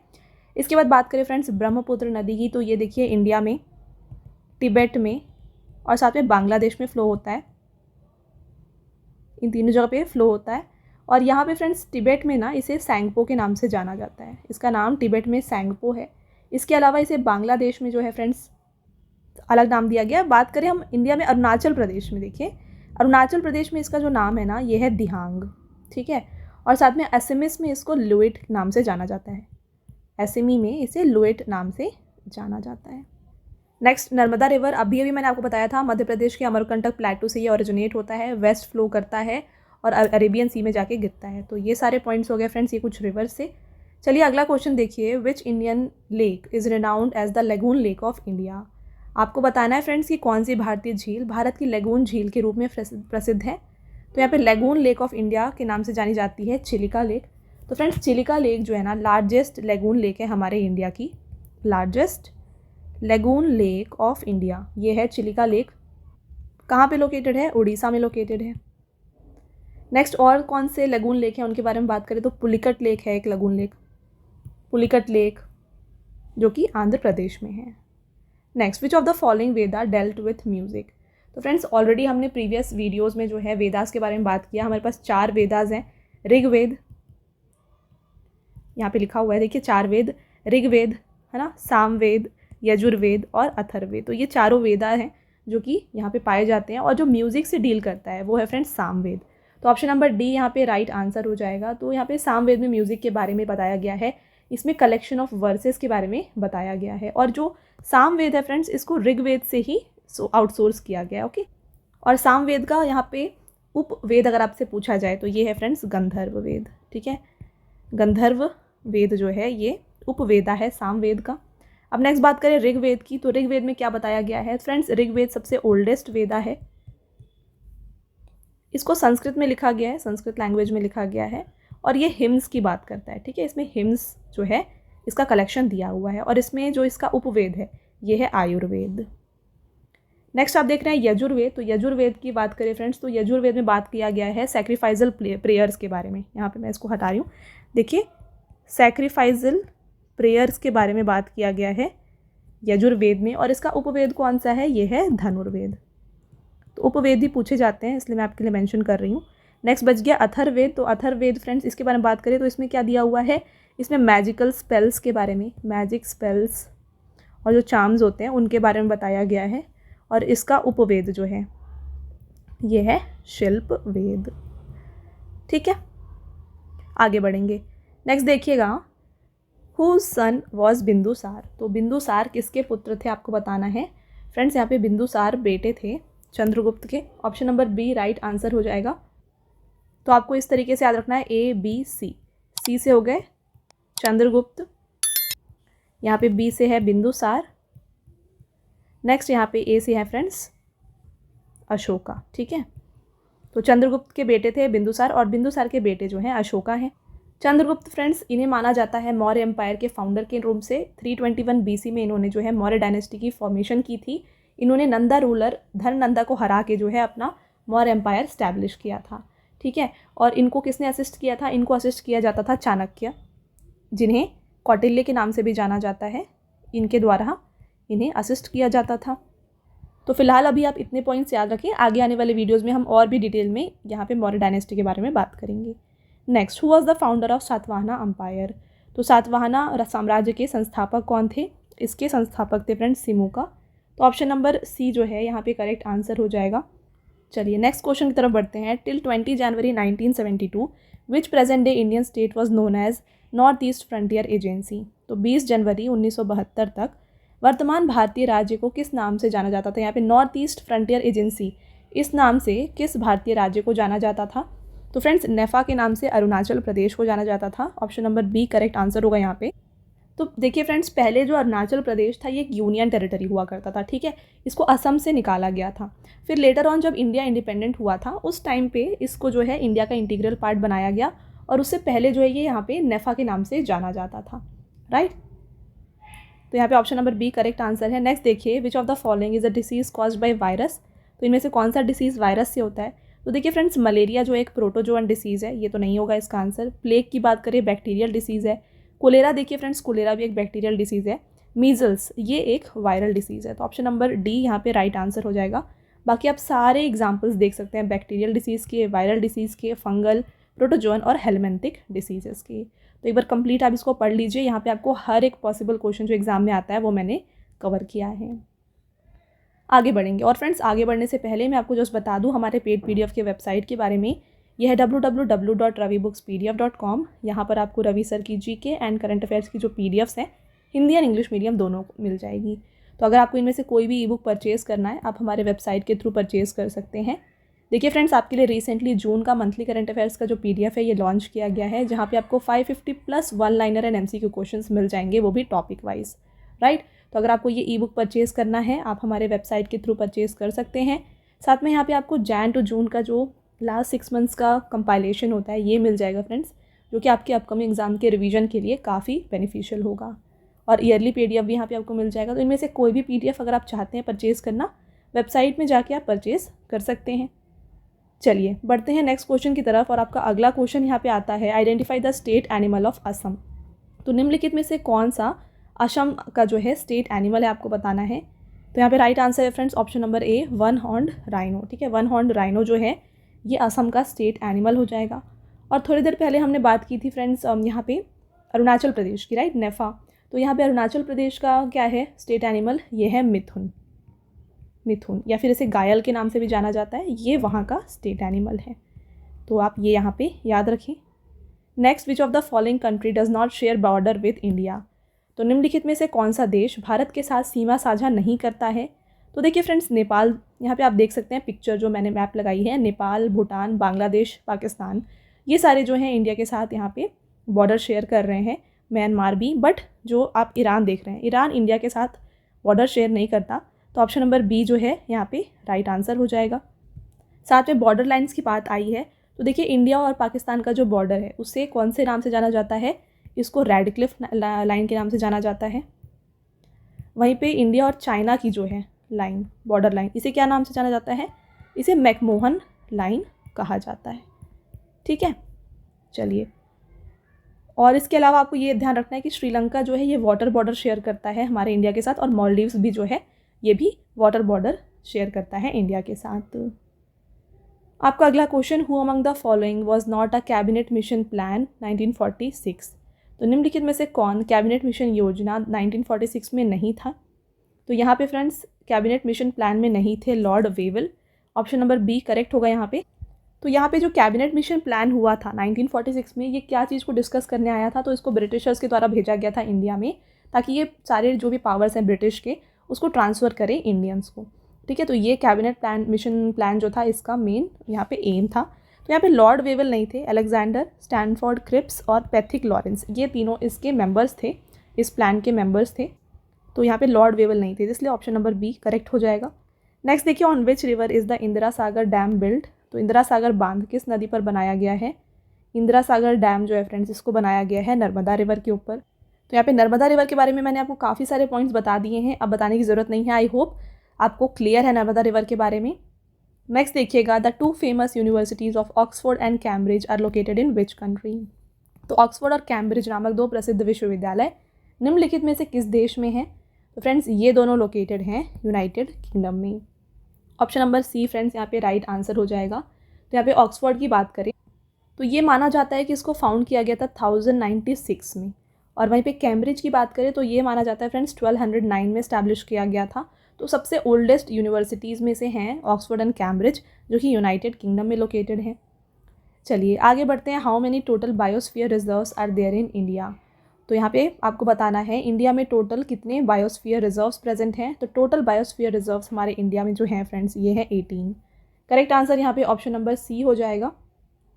इसके बाद बात करें फ्रेंड्स ब्रह्मपुत्र नदी की, तो ये देखिए इंडिया में, तिब्बत में और साथ में बांग्लादेश में फ़्लो होता है। इन तीनों जगह पे फ़्लो होता है। और यहाँ पे फ्रेंड्स तिब्बत में ना इसे सैंगपो के नाम से जाना जाता है। इसका नाम तिब्बत में सैंगपो है। इसके अलावा इसे बांग्लादेश में जो है फ्रेंड्स अलग नाम दिया गया। बात करें हम इंडिया में अरुणाचल प्रदेश में, देखिए अरुणाचल प्रदेश में इसका जो नाम है ना ये है दिहांग। ठीक है, और साथ में असमीस में इसको लुएट नाम से जाना जाता है। असमी में इसे लुएट नाम से जाना जाता है। नेक्स्ट नर्मदा रिवर, अभी मैंने आपको बताया था मध्य प्रदेश के अमरकंटक प्लेटू से ये ओरिजिनेट होता है, वेस्ट फ्लो करता है और अरेबियन सी में जाके गिरता है। तो ये सारे पॉइंट्स हो गए फ्रेंड्स, ये कुछ रिवर से। चलिए अगला क्वेश्चन देखिए, which Indian lake is renowned as the lagoon lake of India. आपको बताना है फ्रेंड्स कि कौन सी भारतीय झील भारत की लेगून झील के रूप में प्रसिद्ध है। तो यहाँ पे लेगून लेक ऑफ इंडिया के नाम से जानी जाती है चिलिका लेक। तो फ्रेंड्स चिलिका लेक जो है ना लार्जेस्ट लेगून लेक है हमारे इंडिया की, largest lagoon lake of India ये है चिलिका लेक। कहाँ पे लोकेटेड है? उड़ीसा में लोकेटेड है। नेक्स्ट और कौन से लेगून लेक हैं उनके बारे में बात करें तो पुलिकट लेक है एक लेगून लेक, पुलिकट लेक जो कि आंध्र प्रदेश में है। Next, which of the following Veda dealt with music. तो फ्रेंड्स ऑलरेडी हमने प्रीवियस वीडियोस में जो है वेदास के बारे में बात किया। हमारे पास 4 वेदास हैं, ऋग्वेद, यहाँ पे लिखा हुआ है देखिए 4 वेद, ऋग्वेद है ना, सामवेद, यजुर्वेद और अथर्ववेद। तो ये चारों वेदा हैं जो कि यहाँ पे पाए जाते हैं और जो म्यूज़िक से डील करता है वो है फ्रेंड्स सामवेद। तो ऑप्शन नंबर डी यहाँ पे राइट आंसर हो जाएगा। तो यहाँ पे सामवेद में म्यूज़िक के बारे में बताया गया है, इसमें कलेक्शन ऑफ वर्सेस के बारे में बताया गया है। और जो सामवेद है फ्रेंड्स इसको ऋग्वेद से ही आउटसोर्स किया गया है। ओके, और सामवेद का यहाँ पे उपवेद अगर आपसे पूछा जाए तो ये है फ्रेंड्स गंधर्व वेद। ठीक है, गंधर्व वेद जो है ये उपवेदा है सामवेद का। अब नेक्स्ट बात करें ऋग्वेद की, तो ऋग्वेद में क्या बताया गया है फ्रेंड्स? ऋग्वेद सबसे ओल्डेस्ट वेदा है, इसको संस्कृत में लिखा गया है, संस्कृत लैंग्वेज में लिखा गया है और ये हिम्स की बात करता है। ठीक है, इसमें हिम्स जो है इसका कलेक्शन दिया हुआ है और इसमें जो इसका उपवेद है ये है आयुर्वेद। नेक्स्ट आप देख रहे हैं यजुर्वेद। तो यजुर्वेद की बात करें फ्रेंड्स तो यजुर्वेद में बात किया गया है सैक्रिफाइजल प्रेयर्स के बारे में। यहाँ पे मैं इसको हटा रही हूँ, देखिए सैक्रिफाइजल प्रेयर्स के बारे में बात किया गया है यजुर्वेद में। और इसका उपवेद कौन सा है? ये है धनुर्वेद। तो उपवेद ही पूछे जाते हैं इसलिए मैं आपके लिए मेंशन कर रही हूँ। नेक्स्ट बच गया अथर्ववेद। तो अथर्ववेद फ्रेंड्स इसके बारे में बात करें तो इसमें क्या दिया हुआ है? इसमें मैजिकल स्पेल्स के बारे में, मैजिक स्पेल्स और जो चार्म्स होते हैं उनके बारे में बताया गया है। और इसका उपवेद जो है ये है शिल्प वेद। ठीक है, आगे बढ़ेंगे। नेक्स्ट देखिएगा, हुज सन वॉज बिंदुसार। तो बिंदुसार किसके पुत्र थे आपको बताना है फ्रेंड्स। यहाँ पे बिंदुसार बेटे थे चंद्रगुप्त के। Option number B right answer हो जाएगा। तो आपको इस तरीके से याद रखना है A B C। C से हो गए चंद्रगुप्त, यहाँ पे B से है बिंदुसार, नेक्स्ट यहाँ पे A से है फ्रेंड्स अशोका। ठीक है, तो चंद्रगुप्त के बेटे थे बिंदुसार और बिंदुसार के बेटे जो हैं अशोका हैं। चंद्रगुप्त फ्रेंड्स इन्हें माना जाता है मौर्य एम्पायर के फाउंडर के रूप से। 321 BC में इन्होंने जो है मौर्य डायनेस्टी की फॉर्मेशन की थी। इन्होंने नंदा रूलर धननंदा को हरा के जो है अपना मौर्य एम्पायर स्टैब्लिश किया था। ठीक है, और इनको किसने असिस्ट किया था? इनको असिस्ट किया जाता था चाणक्य, जिन्हें कौटिल्य के नाम से भी जाना जाता है, इनके द्वारा इन्हें असिस्ट किया जाता था। तो फिलहाल अभी आप इतने पॉइंट्स याद रखें, आगे आने वाले वीडियोज़ में हम और भी डिटेल में यहाँ पे मौर्य डायनेस्टी के बारे में बात करेंगे। Next, who was the founder of Satavahana empire. तो सातवाहना साम्राज्य के संस्थापक कौन थे? इसके संस्थापक थे फ्रेंड्स सिमुका। तो ऑप्शन नंबर सी जो है यहाँ पे करेक्ट आंसर हो जाएगा। चलिए नेक्स्ट क्वेश्चन की तरफ बढ़ते हैं। Till 20 January 1972 which present day Indian state was known as north east frontier agency. तो 20 जनवरी 1972 तक वर्तमान भारतीय राज्य को किस नाम से जाना जाता था? यहाँ पे नॉर्थ ईस्ट फ्रंटियर एजेंसी इस नाम से किस भारतीय राज्य को जाना जाता था? तो फ्रेंड्स नेफा के नाम से अरुणाचल प्रदेश को जाना जाता था। Option number B correct answer होगा यहाँ पे। तो देखिए फ्रेंड्स पहले जो अरुणाचल प्रदेश था ये एक यूनियन टेरिटरी हुआ करता था। ठीक है, इसको असम से निकाला गया था। फिर लेटर ऑन जब इंडिया इंडिपेंडेंट हुआ था उस टाइम पे इसको जो है इंडिया का इंटीग्रल पार्ट बनाया गया और उससे पहले जो है ये यहाँ पे नेफा के नाम से जाना जाता था। राइट, तो यहाँ पे option number B correct answer है। नेक्स्ट देखिए, which of the following is a disease caused by virus. तो इनमें से कौन सा डिसीज़ वायरस से होता है? तो देखिए फ्रेंड्स मलेरिया जो एक प्रोटोजोअन डिसीज़ है, ये तो नहीं होगा इसका आंसर। प्लेग की बात करें बैक्टीरियल डिसीज़ है। कोलेरा देखिए फ्रेंड्स कोलेरा भी एक बैक्टीरियल डिसीज़ है। मीजल्स ये एक वायरल डिसीज़ है। तो ऑप्शन नंबर डी यहाँ पे राइट आंसर हो जाएगा। बाकी आप सारे एग्जाम्पल्स देख सकते हैं बैक्टीरियल डिसीज़ के, वायरल डिसीज़ के, फंगल, प्रोटोजोअन और हेलमेंथिक डिसीजेस के। तो एक बार कंप्लीट आप इसको पढ़ लीजिए। यहाँ पे आपको हर एक पॉसिबल क्वेश्चन जो एग्जाम में आता है वो मैंने कवर किया है। आगे बढ़ेंगे और फ्रेंड्स आगे बढ़ने से पहले मैं आपको जस्ट बता दूं हमारे पेड PDF के वेबसाइट के बारे में। यह है www.ravibookspdf.com। यहाँ पर आपको रवि सर की GK एंड करंट अफेयर्स की जो PDFs हैं हिंदी एंड इंग्लिश मीडियम दोनों मिल जाएगी। तो अगर आपको इनमें से कोई भी ई-बुक परचेज़ करना है आप हमारे वेबसाइट के थ्रू परचेज़ कर सकते हैं। देखिए फ्रेंड्स आपके लिए रिसेंटली जून का मंथली करंट अफेयर्स का जो PDF है ये लॉन्च किया गया है, जहाँ पे आपको 550 plus 1 liner and MCQ questions मिल जाएंगे, वो भी टॉपिक वाइज। राइट, तो अगर आपको ये ई बुक परचेज़ करना है आप हमारे वेबसाइट के थ्रू परचेज़ कर सकते हैं। साथ में यहाँ पे आपको जैन टू जून का जो लास्ट 6 मंथ्स का कंपाइलेशन होता है ये मिल जाएगा फ्रेंड्स, जो कि आपके अपकमिंग एग्ज़ाम के रिवीजन के लिए काफ़ी बेनिफिशियल होगा। और ईयरली PDF भी यहाँ पे आपको मिल जाएगा। तो इनमें से कोई भी PDF अगर आप चाहते हैं परचेज़ करना, वेबसाइट में जाके आप परचेज़ कर सकते हैं। चलिए बढ़ते हैं नेक्स्ट क्वेश्चन की तरफ। और आपका अगला क्वेश्चन यहाँ पे आता है, identify the state animal of Assam. तो निम्नलिखित में से कौन सा असम का जो है स्टेट एनिमल है आपको बताना है। तो यहाँ पे राइट आंसर है फ्रेंड्स ऑप्शन नंबर ए, वन हॉर्न्ड राइनो। ठीक है, वन हॉर्न्ड राइनो जो है ये असम का स्टेट एनिमल हो जाएगा। और थोड़ी देर पहले हमने बात की थी फ्रेंड्स यहाँ पे अरुणाचल प्रदेश की, राइट, नेफा। तो यहाँ पे अरुणाचल प्रदेश का क्या है स्टेट एनिमल, ये है मिथुन। मिथुन या फिर इसे गायल के नाम से भी जाना जाता है, ये वहाँ का स्टेट एनिमल है। तो आप ये यहाँ पे याद रखें। Next, which of the following country does not share border with India. तो निम्नलिखित में से कौन सा देश भारत के साथ सीमा साझा नहीं करता है। तो देखिए फ्रेंड्स, नेपाल, यहाँ पे आप देख सकते हैं पिक्चर जो मैंने मैप लगाई है, नेपाल, भूटान, बांग्लादेश, पाकिस्तान, ये सारे जो हैं इंडिया के साथ यहाँ पे बॉर्डर शेयर कर रहे हैं, म्यांमार भी। बट जो आप ईरान देख रहे हैं, ईरान इंडिया के साथ बॉर्डर शेयर नहीं करता। तो ऑप्शन नंबर बी जो है यहाँ पे राइट आंसर हो जाएगा। साथ में बॉर्डर लाइन्स की बात आई है, तो देखिए इंडिया और पाकिस्तान का जो बॉर्डर है उसे कौन से नाम से जाना जाता है, इसको रेडक्लिफ लाइन के नाम से जाना जाता है। वहीं पे इंडिया और चाइना की जो है लाइन, बॉर्डर लाइन, इसे क्या नाम से जाना जाता है, इसे मैकमोहन लाइन कहा जाता है। ठीक है, चलिए। और इसके अलावा आपको ये ध्यान रखना है कि श्रीलंका जो है ये वाटर बॉर्डर शेयर करता है हमारे इंडिया के साथ, और मालदीव्स भी जो है ये भी वाटर बॉर्डर शेयर करता है इंडिया के साथ। आपका अगला question, who among the following was not a cabinet mission plan 1946। तो निम्नलिखित में से कौन कैबिनेट मिशन योजना 1946 में नहीं था। तो यहाँ पे फ्रेंड्स कैबिनेट मिशन प्लान में नहीं थे lord Wavell. Option number B correct होगा यहाँ पे। तो यहाँ पे जो कैबिनेट मिशन प्लान हुआ था 1946 में, ये क्या चीज़ को डिस्कस करने आया था, तो इसको ब्रिटिशर्स के द्वारा भेजा गया था इंडिया में, ताकि ये सारे जो भी पावर्स हैं ब्रिटिश के उसको ट्रांसफ़र करें इंडियंस को। ठीक है, तो ये कैबिनेट प्लान, मिशन प्लान जो था इसका मेन यहाँ पे एम था। तो यहाँ पे लॉर्ड वेवल नहीं थे, अलेक्जेंडर, स्टैनफोर्ड क्रिप्स और पैथिक लॉरेंस, ये तीनों इसके मेंबर्स थे, इस प्लान के मेंबर्स थे। तो यहाँ पे लॉर्ड वेवल नहीं थे, इसलिए ऑप्शन नंबर बी करेक्ट हो जाएगा। नेक्स्ट देखिए, on which river is the Indira Sagar dam build. तो इंदिरा सागर बांध किस नदी पर बनाया गया है। इंदिरा सागर डैम जो है फ्रेंड्स इसको बनाया गया है नर्मदा रिवर के ऊपर। तो यहाँ पे नर्मदा रिवर के बारे में मैंने आपको काफ़ी सारे पॉइंट्स बता दिए हैं, अब बताने की ज़रूरत नहीं है। आई होप आपको क्लियर है नर्मदा रिवर के बारे में। नेक्स्ट देखिएगा, the two famous universities of Oxford and Cambridge are located in which country. तो ऑक्सफोर्ड और कैम्ब्रिज नामक दो प्रसिद्ध विश्वविद्यालय निम्नलिखित में से किस देश में हैं। तो फ्रेंड्स ये दोनों लोकेटेड हैं यूनाइटेड किंगडम में। ऑप्शन नंबर सी फ्रेंड्स यहाँ पे राइट आंसर हो जाएगा। तो यहाँ पे ऑक्सफोर्ड की बात करें तो ये माना जाता है कि इसको फाउंड किया गया था 1096 में, और वहीं पे कैम्ब्रिज की बात करें तो ये माना जाता है फ्रेंड्स 1209 में इस्टेब्लिश किया गया था। तो सबसे ओल्डेस्ट यूनिवर्सिटीज़ में से हैं ऑक्सफोर्ड एंड कैम्ब्रिज, जो कि यूनाइटेड किंगडम में लोकेटेड हैं। चलिए आगे बढ़ते हैं। How many total biosphere reserves are there in India. तो यहाँ पे आपको बताना है इंडिया में टोटल कितने बायोस्फीयर रिजर्व्स प्रेजेंट हैं। तो टोटल बायोस्फीयर रिजर्व्स हमारे इंडिया में जो हैं फ्रेंड्स ये है 18। करेक्ट आंसर यहाँ पे ऑप्शन नंबर सी हो जाएगा।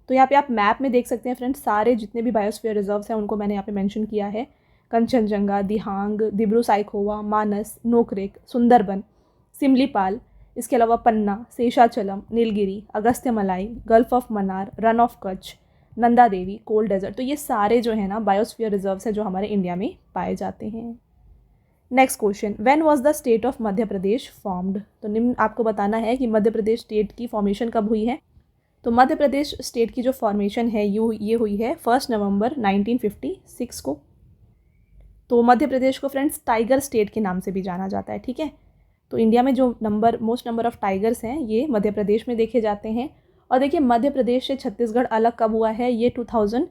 तो यहाँ पे आप मैप में देख सकते हैं फ्रेंड्स, सारे जितने भी बायोस्फीयर रिजर्व्स हैं उनको मैंने यहाँ पे मेंशन किया है। कंचनजंगा, दिहांग, दिब्रू साइखोवा, मानस, नोकरेक, सुंदरबन, सिमलीपाल, इसके अलावा Panna, Seshachalam, Nilgiri, Agasthyamalai, gulf of Mannar, Rann of Kutch, Nanda Devi, cold desert. तो ये सारे जो है ना बायोस्फीयर रिजर्व्स हैं जो हमारे इंडिया में पाए जाते हैं। Next question, when was the state of Madhya Pradesh formed. तो निम्न आपको बताना है कि मध्य प्रदेश स्टेट की फॉर्मेशन कब हुई है। तो मध्य प्रदेश स्टेट की जो फॉर्मेशन है ये हुई है 1 नवंबर 1956 को। तो मध्य प्रदेश को फ्रेंड्स टाइगर स्टेट के नाम से भी जाना जाता है। ठीक है, तो इंडिया में जो मोस्ट नंबर ऑफ टाइगर्स हैं ये मध्य प्रदेश में देखे जाते हैं। और देखिए मध्य प्रदेश से छत्तीसगढ़ अलग कब हुआ है, ये 2000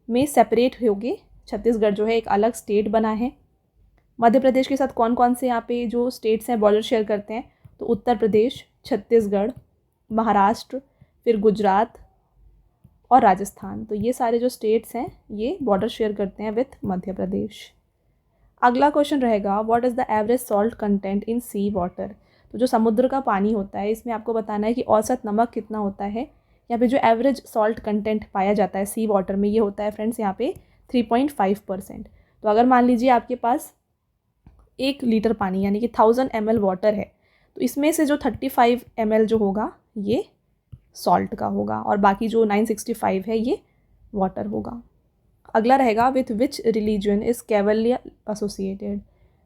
में सेपरेट हो गए। छत्तीसगढ़ जो है एक अलग स्टेट बना है। मध्य प्रदेश के साथ कौन कौन से यहाँ पे जो स्टेट्स हैं बॉर्डर शेयर करते हैं, तो उत्तर प्रदेश, छत्तीसगढ़, महाराष्ट्र, फिर गुजरात और राजस्थान। तो ये सारे जो स्टेट्स हैं ये बॉर्डर शेयर करते हैं विथ मध्य प्रदेश। अगला क्वेश्चन रहेगा, what is the average salt content in sea water. तो जो समुद्र का पानी होता है इसमें आपको बताना है कि औसत नमक कितना होता है। यहाँ पे जो एवरेज सॉल्ट कंटेंट पाया जाता है सी वाटर में ये होता है फ्रेंड्स यहाँ पे 3.5%। तो अगर मान लीजिए आपके पास 1 लीटर पानी यानी कि 1000 ml वाटर है, तो इसमें से जो 35 ml जो होगा ये सॉल्ट का होगा और बाकी जो 965 है ये वाटर होगा। अगला रहेगा with which religion is Kaivalya associated.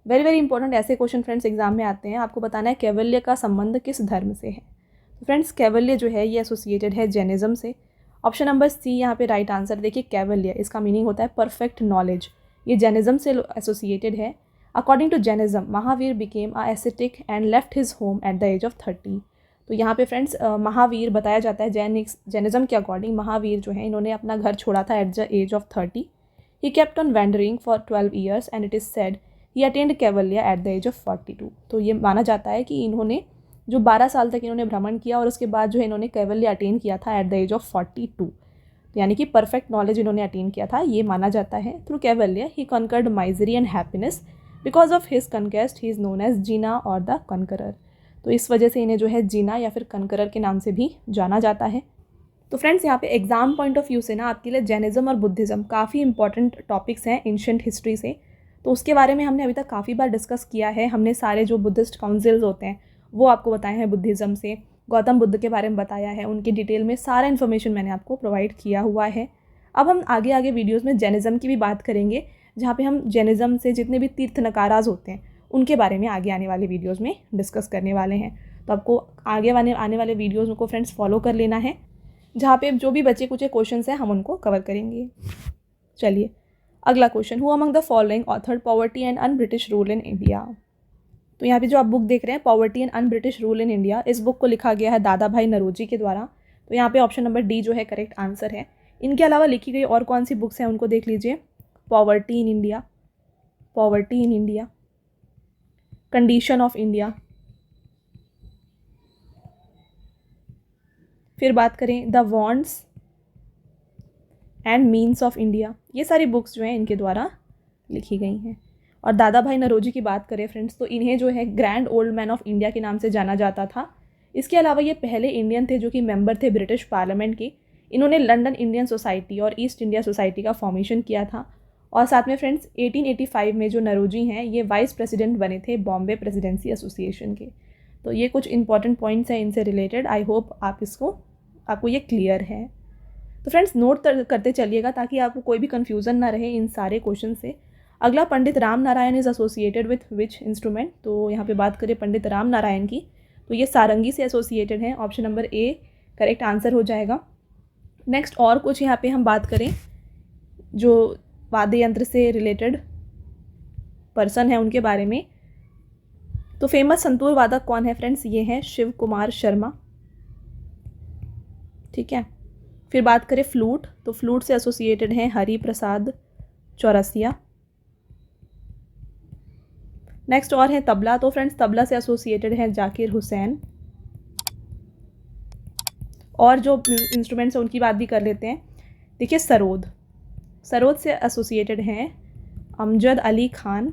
Very very important ऐसे क्वेश्चन फ्रेंड्स एग्जाम में आते हैं, आपको बताना है कैवल्य का संबंध किस धर्म से है। तो फ्रेंड्स कैवल्य जो है ये एसोसिएटेड है जैनिज्म से। ऑप्शन नंबर सी यहाँ पे राइट आंसर। देखिए कैवल्य इसका मीनिंग होता है परफेक्ट नॉलेज, ये जैनिज्म से एसोसिएटेड है। According to Jainism Mahavira became a ascetic and left his home at the age of 30। तो यहाँ पे फ्रेंड्स महावीर बताया जाता है जैनिज्म के अकॉर्डिंग महावीर जो है इन्होंने अपना घर छोड़ा था at the age of 30। He kept on wandering for 12 years and it is said he attend kaivalya at the age of 42। तो ये माना जाता है कि इन्होंने जो 12 साल तक इन्होंने भ्रमण किया और उसके बाद जो है इन्होंने कैवल्य अटेन किया था एट द एज ऑफ 42, यानी कि परफेक्ट नॉलेज इन्होंने अटेन किया था, ये माना जाता है। Through kaivalya he conquered misery and happiness, because of his conquest he is known as Jina और द कनकरर। तो इस वजह से इन्हें जो है जीना या फिर कनकरर के नाम से भी जाना जाता है। तो फ्रेंड्स यहाँ पे एग्जाम पॉइंट ऑफ व्यू से ना आपके लिए जैनिज्म और बुद्धिज़्म काफ़ी इंपॉर्टेंट टॉपिक्स हैं एंशिएंट हिस्ट्री से, तो उसके बारे में हमने अभी तक काफ़ी बार डिस्कस किया है। हमने सारे जो बुद्धिस्ट काउंसिल्स होते हैं वो आपको बताए हैं बुद्धिज़्म से, गौतम बुद्ध के बारे में बताया है, उनकी डिटेल में सारा इन्फॉर्मेशन मैंने आपको प्रोवाइड किया हुआ है। अब हम आगे आगे वीडियोज़ में जैनिज्म की भी बात करेंगे, जहाँ पे हम जैनिज्म से जितने भी तीर्थ नकाराज होते हैं उनके बारे में आगे आने वाले वीडियोज़ में डिस्कस करने वाले हैं। तो आपको आगे आने वाले वीडियोज़ को फ्रेंड्स फॉलो कर लेना है, जहाँ पे जो भी बचे कुछ क्वेश्चन हैं हम उनको कवर करेंगे। चलिए अगला question, who among the following authored poverty and un British rule in India. तो यहाँ पे जो आप बुक देख रहे हैं poverty and un British rule in India, इस बुक को लिखा गया है दादा भाई नरोजी के द्वारा। तो यहाँ पे ऑप्शन नंबर डी जो है करेक्ट आंसर है। इनके अलावा लिखी गई और कौन सी बुक्स हैं उनको देख लीजिए। Poverty in India, poverty in India, condition of India, फिर बात करें the wants and means of India, ये सारी बुक्स जो हैं इनके द्वारा लिखी गई हैं। और दादा भाई नरोजी की बात करें फ्रेंड्स तो इन्हें जो है grand old man of India के नाम से जाना जाता था। इसके अलावा ये पहले इंडियन थे जो कि मेंबर थे ब्रिटिश पार्लियामेंट के। इन्होंने लंदन इंडियन सोसाइटी और ईस्ट इंडिया सोसाइटी का फॉर्मेशन किया था। और साथ में फ्रेंड्स 1885 में जो नरोजी हैं ये वाइस प्रेसिडेंट बने थे बॉम्बे प्रेसिडेंसी एसोसिएशन के। तो ये कुछ इंपॉर्टेंट पॉइंट्स हैं इनसे रिलेटेड। आई होप आपको ये क्लियर है। तो फ्रेंड्स नोट करते चलिएगा ताकि आपको कोई भी कन्फ्यूज़न ना रहे इन सारे क्वेश्चन से। अगला, Pandit Ram Narayan is associated with which instrument. तो यहाँ पे बात करें पंडित राम नारायण की, तो ये सारंगी से एसोसिएटेड हैं। Option number A correct answer हो जाएगा। नेक्स्ट और कुछ यहाँ पे हम बात करें जो वाद्य यंत्र से रिलेटेड पर्सन है उनके बारे में, तो फेमस संतूर वादक कौन है फ्रेंड्स, ये हैं शिव कुमार शर्मा। ठीक है, फिर बात करें फ्लूट, तो फ्लूट से एसोसिएटेड हैं हरि प्रसाद चौरसिया। नेक्स्ट और है तबला, तो फ्रेंड्स तबला से एसोसिएटेड हैं जाकिर हुसैन। और जो इंस्ट्रूमेंट्स हैं उनकी बात भी कर लेते हैं। देखिए सरोद, सरोद से एसोसिएटेड हैं अमजद अली खान।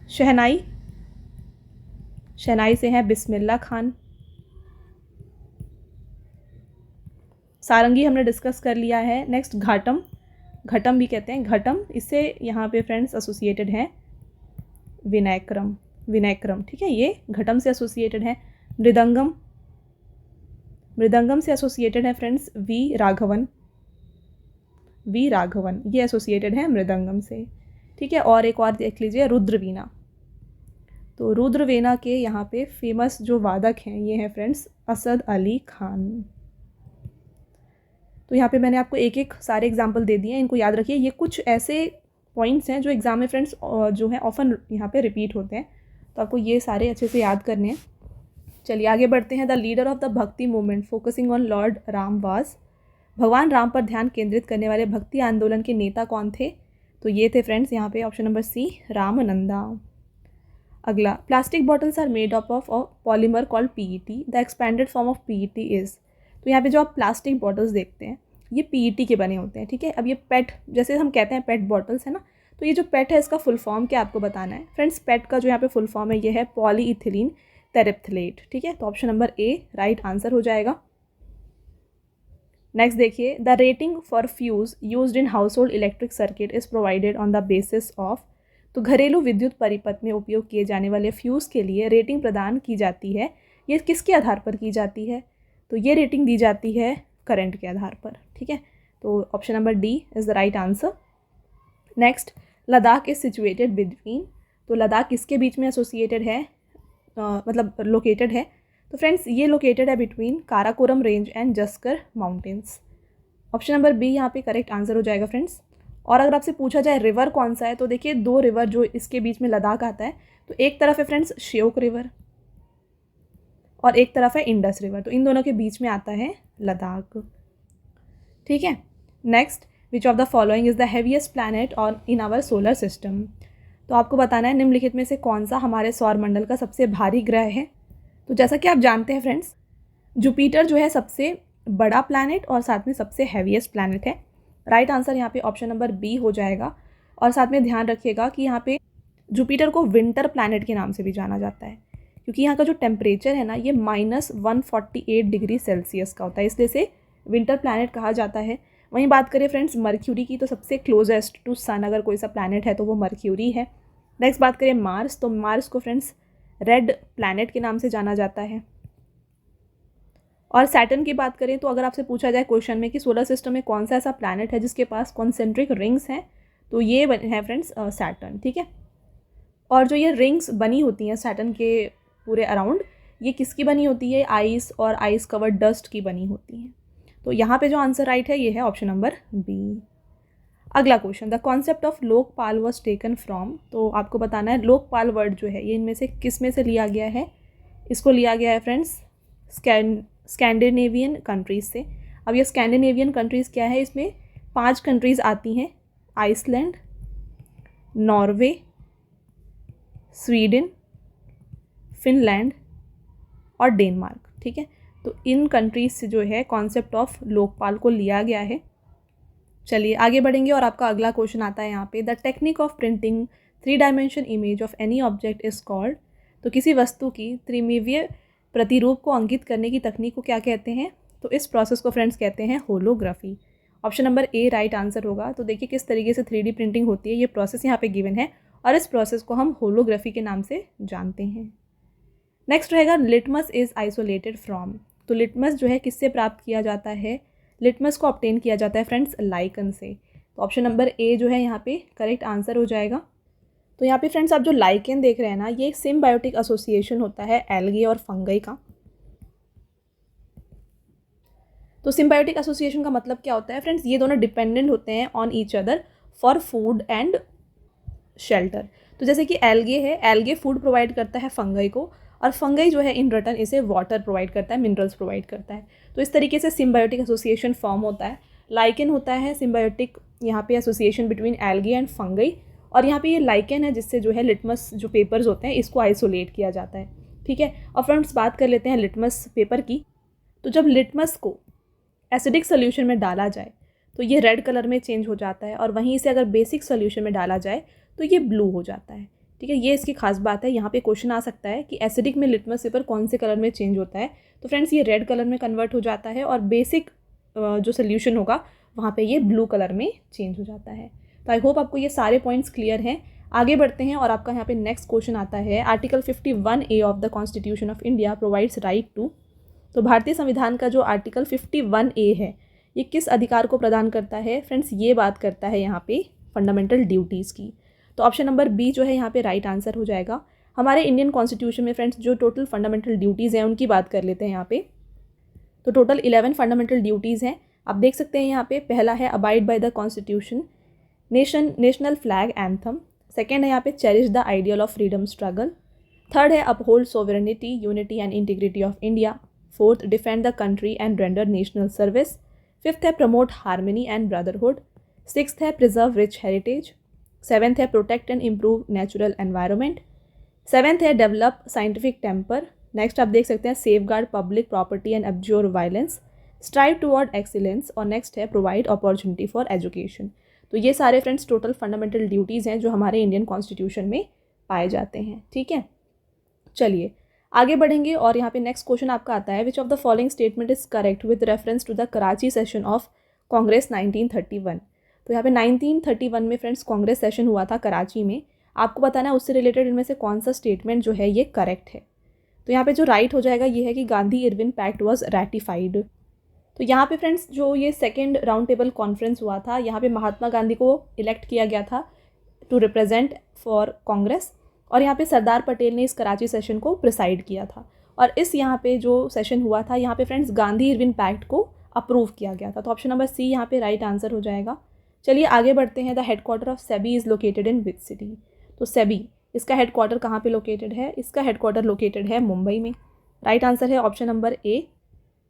शहनाई, शहनाई से हैं बिस्मिल्लाह खान। सारंगी हमने डिस्कस कर लिया है। नेक्स्ट घाटम, घटम भी कहते हैं घटम, इससे यहाँ पे फ्रेंड्स एसोसिएटेड हैं विनायक्रम, विनायक्रम। ठीक है, ये घटम से एसोसिएटेड है। मृदंगम, मृदंगम से एसोसिएटेड है friends V Raghavan, V Raghavan ये एसोसिएटेड है मृदंगम से। ठीक है, और एक और देख लीजिए रुद्रवीणा, तो रुद्रवीणा के यहाँ पे फेमस जो वादक हैं ये हैं फ्रेंड्स असद अली खान। तो यहाँ पे मैंने आपको एक एक सारे एग्जाम्पल दे दिए हैं, इनको याद रखिए। ये कुछ ऐसे पॉइंट्स हैं जो एग्जाम में फ्रेंड्स जो है ऑफन यहाँ पे रिपीट होते हैं, तो आपको ये सारे अच्छे से याद करने हैं। चलिए आगे बढ़ते हैं। द लीडर ऑफ द भक्ति movement focusing on Lord Ram was, भगवान राम पर ध्यान केंद्रित करने वाले भक्ति आंदोलन के नेता कौन थे, तो ये थे फ्रेंड्स यहाँ पे ऑप्शन नंबर सी रामानंदा। अगला, plastic bottles are made up of polymer called PET, the expanded form of PET is. तो यहाँ पे जो आप प्लास्टिक बॉटल्स देखते हैं ये पीईटी के बने होते हैं। ठीक है, अब ये पेट, जैसे हम कहते हैं पेट बॉटल्स है ना, तो ये जो पेट है इसका फुल फॉर्म क्या आपको बताना है फ्रेंड्स। पेट का जो यहाँ पे फुल फॉर्म है ये है पॉलीइथिलीन टेरेप्थलेट। ठीक है, तो ऑप्शन नंबर ए राइट आंसर हो जाएगा। नेक्स्ट देखिए, the rating for fuse used in house hold electric circuit is provided on the basis of. तो घरेलू विद्युत परिपथ में उपयोग किए जाने वाले फ्यूज़ के लिए रेटिंग प्रदान की जाती है, ये किसके आधार पर की जाती है? तो ये रेटिंग दी जाती है करंट के आधार पर, ठीक है। तो option number D is the right answer. Next, Ladakh is situated between, तो लद्दाख किसके बीच में एसोसिएटेड है, मतलब लोकेटेड है? तो फ्रेंड्स ये लोकेटेड है between Karakoram range and Zanskar mountains. Option number B यहाँ पे करेक्ट आंसर हो जाएगा फ्रेंड्स। और अगर आपसे पूछा जाए रिवर कौन सा है, तो देखिए 2 रिवर जो इसके बीच में लद्दाख आता है, तो एक तरफ है फ्रेंड्स श्योक रिवर और एक तरफ है इंडस रिवर, तो इन दोनों के बीच में आता है लद्दाख, ठीक है। Next, which of the following is the heaviest planet on in our solar system, तो आपको बताना है निम्नलिखित में से कौन सा हमारे सौरमंडल का सबसे भारी ग्रह है। तो जैसा कि आप जानते हैं फ्रेंड्स, जुपिटर जो है सबसे बड़ा प्लैनेट और साथ में सबसे हैवीएस्ट प्लैनेट है। राइट आंसर यहाँ पे ऑप्शन नंबर बी हो जाएगा। और साथ में ध्यान रखिएगा कि यहाँ पे जुपिटर को विंटर प्लैनेट के नाम से भी जाना जाता है, क्योंकि यहाँ का जो टेम्परेचर है ना, ये -148 डिग्री सेल्सियस का होता है, इसलिए से विंटर प्लैनेट कहा जाता है। वहीं बात करें फ्रेंड्स मर्क्यूरी की, तो सबसे क्लोजेस्ट टू सन अगर कोई सा प्लैनेट है तो वो मर्क्यूरी है। नेक्स्ट बात करें मार्स, तो मार्स को फ्रेंड्स रेड प्लैनेट के नाम से जाना जाता है। और सैटर्न की बात करें, तो अगर आपसे पूछा जाए क्वेश्चन में कि सोलर सिस्टम में कौन सा ऐसा प्लैनेट है जिसके पास कॉन्सेंट्रिक रिंग्स हैं, तो ये है फ्रेंड्स सैटर्न, ठीक है। और जो ये रिंग्स बनी होती हैं सैटर्न के पूरे अराउंड, ये किसकी बनी होती है? आइस और आइस कवर्ड डस्ट की बनी होती हैं। तो यहाँ पे जो आंसर राइट है ये है ऑप्शन नंबर बी। अगला question, the concept of Lokpal was taken from, तो आपको बताना है लोकपाल वर्ड जो है ये इनमें से किस में से लिया गया है? इसको लिया गया है फ्रेंड्स स्कैंडिनेवियन कंट्रीज़ से। अब ये स्कैंडिनेवियन कंट्रीज़ क्या है? इसमें 5 कंट्रीज़ आती हैं, आइसलैंड, नॉर्वे, स्वीडन, फिनलैंड और डेनमार्क, ठीक है। तो इन कंट्रीज से जो है कॉन्सेप्ट ऑफ लोकपाल को लिया गया है। चलिए आगे बढ़ेंगे और आपका अगला क्वेश्चन आता है यहाँ पे, the technique of printing 3 dimension image of any object is called, तो किसी वस्तु की त्रिमितीय प्रतिरूप को अंकित करने की तकनीक को क्या कहते हैं? तो इस प्रोसेस को फ्रेंड्स कहते हैं होलोग्राफी। ऑप्शन नंबर ए राइट आंसर होगा। तो देखिए किस तरीके से 3D प्रिंटिंग होती है, ये प्रोसेस यहाँ पे गिवन है और इस प्रोसेस को हम होलोग्राफी के नाम से जानते हैं। नेक्स्ट रहेगा लिटमस इज़ आइसोलेटेड फ्रॉम, तो लिटमस जो है किससे प्राप्त किया जाता है? लिटमस को ऑब्टेन किया जाता है फ्रेंड्स लाइकन से। तो ऑप्शन नंबर ए जो है यहाँ पे करेक्ट आंसर हो जाएगा। तो यहाँ पे फ्रेंड्स आप जो लाइकेन देख रहे हैं ना, ये एक सिम्बायोटिक एसोसिएशन होता है एल्गे और फंगई का। तो सिम्बायोटिक एसोसिएशन का मतलब क्या होता है फ्रेंड्स? ये दोनों डिपेंडेंट होते हैं on each other for food and shelter. तो जैसे कि एल्गे है, एल्गे फूड प्रोवाइड करता है फंगई को और फंगई जो है इन रिटर्न इसे वाटर प्रोवाइड करता है, मिनरल्स प्रोवाइड करता है। तो इस तरीके से सिम्बायोटिक एसोसिएशन फॉर्म होता है। लाइकेन होता है सिम्बायोटिक यहाँ पे association between algae and fungi, और यहाँ पे ये लाइकेन है जिससे जो है लिटमस जो पेपर्स होते हैं इसको आइसोलेट किया जाता है, ठीक है। और फ्रेंड्स बात कर लेते हैं लिटमस पेपर की। तो जब लिटमस को एसिडिक सोल्यूशन में डाला जाए तो ये रेड कलर में चेंज हो जाता है, और वहीं इसे अगर बेसिक सोल्यूशन में डाला जाए तो ये ब्लू हो जाता है, ठीक है। ये इसकी खास बात है। यहाँ पे क्वेश्चन आ सकता है कि एसिडिक में लिटमस पेपर कौन से कलर में चेंज होता है? तो फ्रेंड्स ये रेड कलर में कन्वर्ट हो जाता है और बेसिक जो सोल्यूशन होगा वहाँ पे ये ब्लू कलर में चेंज हो जाता है। तो आई होप आपको ये सारे पॉइंट्स क्लियर हैं। आगे बढ़ते हैं और आपका यहाँ पे नेक्स्ट क्वेश्चन आता है, article 51A of the constitution of India provides right to, तो भारतीय संविधान का जो आर्टिकल 51A है ये किस अधिकार को प्रदान करता है? फ्रेंड्स ये बात करता है यहाँ पे फंडामेंटल ड्यूटीज़ की। तो ऑप्शन नंबर बी जो है यहाँ पे राइट आंसर हो जाएगा। हमारे इंडियन कॉन्स्टिट्यूशन में फ्रेंड्स जो टोटल फंडामेंटल ड्यूटीज़ हैं उनकी बात कर लेते हैं यहाँ पे। तो टोटल 11 फंडामेंटल ड्यूटीज़ हैं, आप देख सकते हैं यहाँ पे। पहला है abide by the constitution, national flag anthem. Second है यहाँ पे cherish the ideal of freedom struggle. Third है uphold sovereignty, unity and integrity of India. Fourth, defend the country and render national service. Fifth है promote harmony and brotherhood. Sixth है preserve rich heritage. Seventh है protect and improve natural environment. Seventh है develop scientific temper. Next आप देख सकते हैं safeguard public property and abjure violence, strive toward excellence, और next है प्रोवाइड अपॉर्चुनिटी फॉर एजुकेशन। तो ये सारे फ्रेंड्स टोटल फंडामेंटल ड्यूटीज़ हैं जो हमारे इंडियन कॉन्स्टिट्यूशन में पाए जाते हैं, ठीक है। चलिए आगे बढ़ेंगे और यहाँ पे नेक्स्ट क्वेश्चन आपका आता है, which of the following statement is correct with reference to the Karachi session of Congress 1931। तो यहाँ पे 1931 में फ्रेंड्स कांग्रेस सेशन हुआ था कराची में। आपको बताना है उससे रिलेटेड इनमें से कौन सा स्टेटमेंट जो है ये करेक्ट है। तो यहाँ पे जो राइट हो जाएगा ये है कि Gandhi Irwin pact was ratified. तो यहाँ पे फ्रेंड्स जो ये सेकेंड राउंड टेबल कॉन्फ्रेंस हुआ था, यहाँ पे महात्मा गांधी को इलेक्ट किया गया था टू रिप्रेजेंट फॉर कांग्रेस, और यहाँ पे सरदार पटेल ने इस कराची सेशन को प्रिसाइड किया था। और इस यहाँ पे जो सेशन हुआ था यहाँ पे फ्रेंड्स गांधी इरविन पैक्ट को अप्रूव किया गया था। तो ऑप्शन नंबर सी यहाँ पे राइट आंसर हो जाएगा। चलिए आगे बढ़ते हैं। The headquarter of SEBI is located in which city. तो सेबी इसका हेडक्वार्टर कहाँ पे लोकेटेड है? इसका हेडक्वार्टर लोकेटेड है मुंबई में। राइट आंसर है ऑप्शन नंबर ए।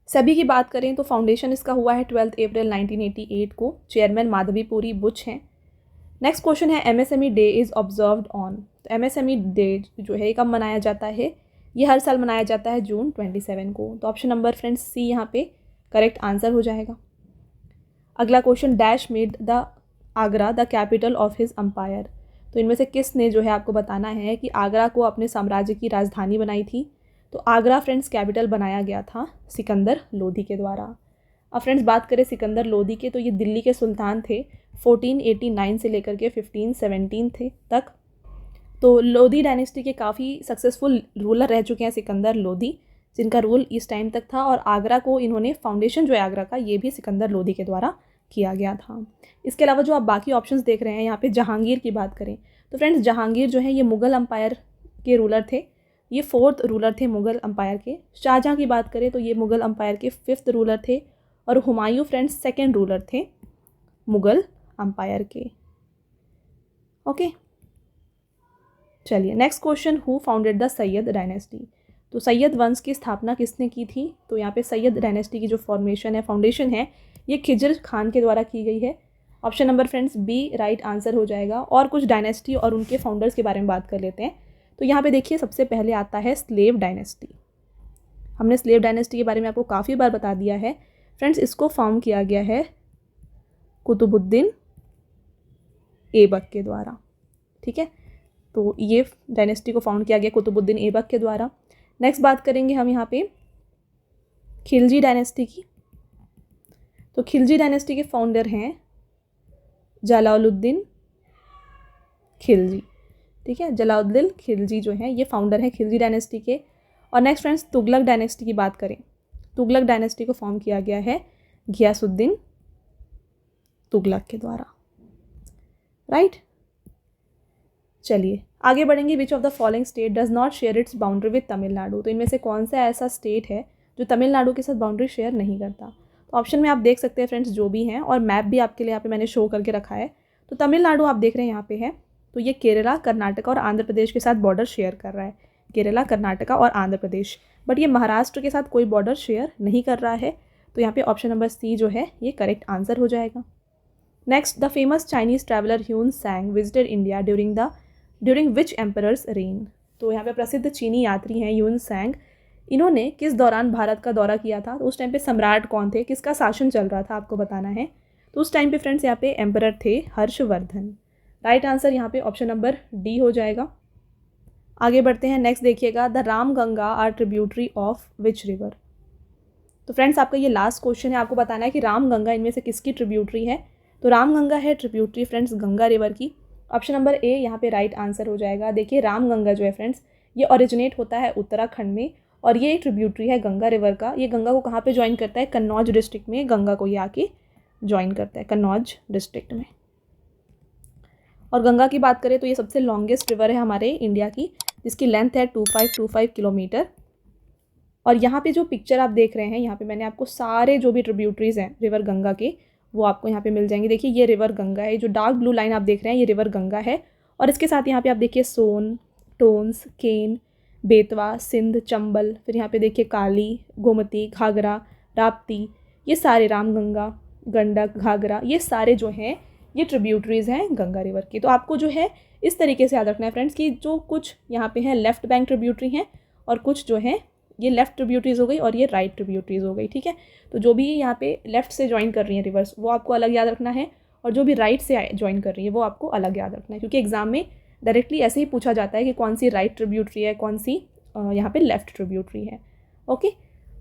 सेबी की बात करें तो फाउंडेशन इसका हुआ है 12 अप्रैल 1988 को। चेयरमैन माधवीपुरी बुच हैं। नेक्स्ट क्वेश्चन है MSME day is observed on. तो एमएसएमई डे जो है कब मनाया जाता है? ये हर साल मनाया जाता है जून 27 को। तो ऑप्शन नंबर फ्रेंड्स सी यहाँ पे करेक्ट आंसर हो जाएगा। अगला question, dash made the Agra the capital of his empire. तो इनमें से किसने जो है आपको बताना है कि आगरा को अपने साम्राज्य की राजधानी बनाई थी? तो आगरा फ्रेंड्स कैपिटल बनाया गया था सिकंदर लोधी के द्वारा। अब फ्रेंड्स बात करें सिकंदर लोधी के, तो ये दिल्ली के सुल्तान थे 1489 से लेकर के 1517 थे तक। तो लोधी डायनेस्टी के काफ़ी सक्सेसफुल रूलर रह चुके हैं सिकंदर लोधी, जिनका रूल इस टाइम तक था। और आगरा को इन्होंने फाउंडेशन जो है आगरा का, ये भी सिकंदर लोधी के द्वारा किया गया था। इसके अलावा जो आप बाकी ऑप्शंस देख रहे हैं यहाँ पे जहांगीर की बात करें तो फ्रेंड्स जहांगीर जो है ये मुग़ल अम्पायर के रूलर थे। ये 4th रूलर थे मुग़ल अम्पायर के। शाहजहाँ की बात करें तो ये मुग़ल अम्पायर के 5th रूलर थे। और हुमायूं फ्रेंड्स 2nd रूलर थे मुग़ल अम्पायर के। ओके, चलिए next question, who founded the Syed dynasty. तो सैयद वंश की स्थापना किसने की थी? तो यहाँ पे सैयद डायनेस्टी की जो फॉर्मेशन है, फाउंडेशन है, ये खिजर खान के द्वारा की गई है। Option number friends B right answer हो जाएगा। और कुछ डायनेस्टी और उनके फाउंडर्स के बारे में बात कर लेते हैं। तो यहाँ पे देखिए सबसे पहले आता है स्लेव डायनेस्टी। हमने स्लेव डायनेस्टी के बारे में आपको काफ़ी बार बता दिया है फ्रेंड्स। इसको फॉर्म किया गया है कुतुबुद्दीन ऐबक के द्वारा। ठीक है, तो ये डायनेस्टी को फाउंड किया गया कुतुबुद्दीन ऐबक के द्वारा। नेक्स्ट बात करेंगे हम यहाँ पे खिलजी डायनेस्टी की। तो खिलजी डायनेस्टी के फाउंडर हैं जलालुद्दीन खिलजी। ठीक है, जलालुद्दीन खिलजी जो हैं ये फाउंडर हैं खिलजी डायनेस्टी के। और नेक्स्ट फ्रेंड्स तुगलक डायनेस्टी की बात करें, तुगलक डायनेस्टी को फॉर्म किया गया है घियासुद्दीन तुगलक के द्वारा। राइट, चलिए आगे बढ़ेंगे। विच of the following state does not share its boundary with Tamil Nadu. तो इनमें से कौन सा ऐसा स्टेट है जो तमिलनाडु के साथ बाउंड्री शेयर नहीं करता? तो ऑप्शन में आप देख सकते हैं फ्रेंड्स जो भी हैं, और मैप भी आपके लिए यहाँ पे मैंने शो करके रखा है। तो तमिलनाडु आप देख रहे हैं यहाँ पे है, तो ये केरला, कर्नाटक और आंध्र प्रदेश के साथ बॉर्डर शेयर कर रहा है। केरला, कर्नाटका और आंध्र प्रदेश, बट ये महाराष्ट्र के साथ कोई बॉर्डर शेयर नहीं कर रहा है। तो यहाँ पे ऑप्शन नंबर सी जो है ये करेक्ट आंसर हो जाएगा। Next, the famous Chinese traveller Hyun सैंग visited India during which emperors rain. तो यहाँ पे प्रसिद्ध चीनी यात्री हैं ह्यून सैंग। इन्होंने किस दौरान भारत का दौरा किया था? तो उस टाइम पे सम्राट कौन थे, किसका शासन चल रहा था, आपको बताना है। तो उस टाइम पे फ्रेंड्स यहाँ पे एम्परर थे हर्षवर्धन। राइट आंसर यहाँ पे ऑप्शन नंबर डी हो जाएगा। आगे बढ़ते हैं। नेक्स्ट देखिएगा, the Ram Ganga are tributary of which river. तो फ्रेंड्स आपका ये लास्ट क्वेश्चन है, आपको बताना है कि राम गंगा इनमें से किसकी ट्रिब्यूटरी है। तो राम गंगा है ट्रिब्यूटरी फ्रेंड्स गंगा रिवर की। ऑप्शन नंबर ए यहाँ पे राइट आंसर हो जाएगा। देखिए राम गंगा जो है फ्रेंड्स ये ओरिजिनेट होता है उत्तराखंड में, और ये ट्रिब्यूटरी है गंगा रिवर का। ये गंगा को कहाँ पे ज्वाइन करता है? कन्नौज डिस्ट्रिक्ट में गंगा को ये आके ज्वाइन करता है, कन्नौज डिस्ट्रिक्ट में। और गंगा की बात करें तो ये सबसे लॉन्गेस्ट रिवर है हमारे इंडिया की, जिसकी लेंथ है 2525 किलोमीटर। और यहाँ पे जो पिक्चर आप देख रहे हैं, यहाँ पे मैंने आपको सारे जो भी ट्रिब्यूटरीज हैं रिवर गंगा के वो आपको यहाँ पे मिल जाएंगे। देखिए ये रिवर गंगा है, जो डार्क ब्लू लाइन आप देख रहे हैं ये रिवर गंगा है। और इसके साथ यहाँ पे आप देखिए सोन, टोन्स, केन, बेतवा, सिंध, चंबल, फिर यहाँ पे देखिए काली, गोमती, घाघरा, राप्ती, ये सारे रामगंगा, गंडक, घाघरा, ये सारे जो हैं ये ट्रिब्यूटरीज़ हैं गंगा रिवर की। तो आपको जो है इस तरीके से याद रखना है फ्रेंड्स कि जो कुछ यहाँ पे हैं लेफ़्ट बैंक ट्रिब्यूटरी हैं और कुछ जो हैं ये लेफ़्ट ट्रिब्यूटरीज़ हो गई और ये राइट ट्रिब्यूटरीज़ हो गई। ठीक है, तो जो भी यहाँ पे लेफ़्ट से ज्वाइन कर रही हैं रिवर्स वो आपको अलग याद रखना है, और जो भी राइट से ज्वाइन कर रही है वो आपको अलग याद रखना है, क्योंकि एग्जाम में डायरेक्टली ऐसे ही पूछा जाता है कि कौन सी राइट ट्रिब्यूटरी है, कौन सी यहाँ पे लेफ़्ट ट्रिब्यूटरी है। ओके,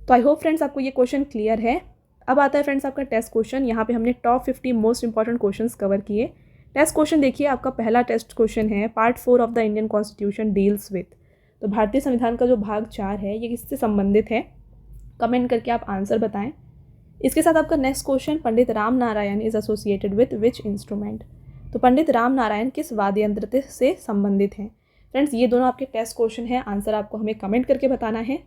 तो आई होप फ्रेंड्स आपको ये क्वेश्चन क्लियर है। अब आता है फ्रेंड्स आपका टेस्ट क्वेश्चन। यहाँ पे हमने top 50 most important questions cover किए। टेस्ट क्वेश्चन देखिए, आपका पहला टेस्ट क्वेश्चन है, part 4 of the Indian constitution deals with. तो भारतीय संविधान का जो भाग 4 है ये किससे संबंधित है? कमेंट करके आप आंसर बताएं। इसके साथ आपका next question, Pandit Ram Narayan is associated with which instrument. तो पंडित राम नारायण किस वाद्य यंत्र से संबंधित हैं? फ्रेंड्स ये दोनों आपके टेस्ट क्वेश्चन हैं, आंसर आपको हमें कमेंट करके बताना है।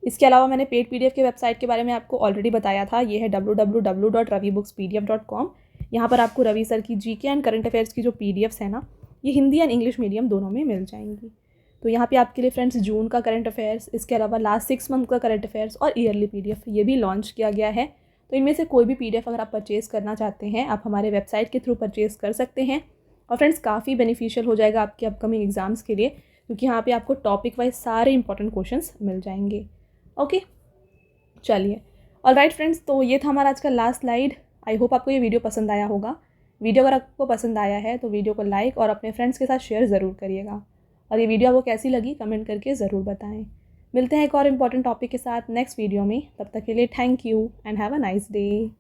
इसके अलावा मैंने पेड पीडीएफ के वेबसाइट के बारे में आपको ऑलरेडी बताया था, ये है www.ravibookspdf.com। यहाँ पर आपको रवि सर की जीके एंड करंट अफेयर्स की जो पीडीएफ्स है ना, ये हिंदी एंड इंग्लिश मीडियम दोनों में मिल जाएंगी। तो यहाँ पे आपके लिए फ्रेंड्स जून का करंट अफेयर्स, इसके अलावा लास्ट 6 मंथ का करंट अफेयर्स और ईयरली पीडीएफ ये भी लॉन्च किया गया है। तो इनमें से कोई भी पीडीएफ अगर आप परचेज़ करना चाहते हैं, आप हमारे वेबसाइट के थ्रू परचेज़ कर सकते हैं। और फ्रेंड्स काफ़ी बेनिफिशियल हो जाएगा आपके अपकमिंग एग्जाम्स के लिए, क्योंकि यहाँ पे आपको टॉपिक वाइज सारे इंपॉर्टेंट क्वेश्चंस मिल जाएंगे। ओके, चलिए ऑलराइट फ्रेंड्स, तो ये था हमारा आज का लास्ट स्लाइड। आई होप आपको ये वीडियो पसंद आया होगा। वीडियो अगर आपको पसंद आया है तो वीडियो को लाइक और अपने फ्रेंड्स के साथ शेयर ज़रूर करिएगा। और ये वीडियो आपको कैसी लगी कमेंट करके ज़रूर बताएं। मिलते हैं एक और इम्पॉर्टेंट टॉपिक के साथ नेक्स्ट वीडियो में। तब तक के लिए thank you and have a nice day.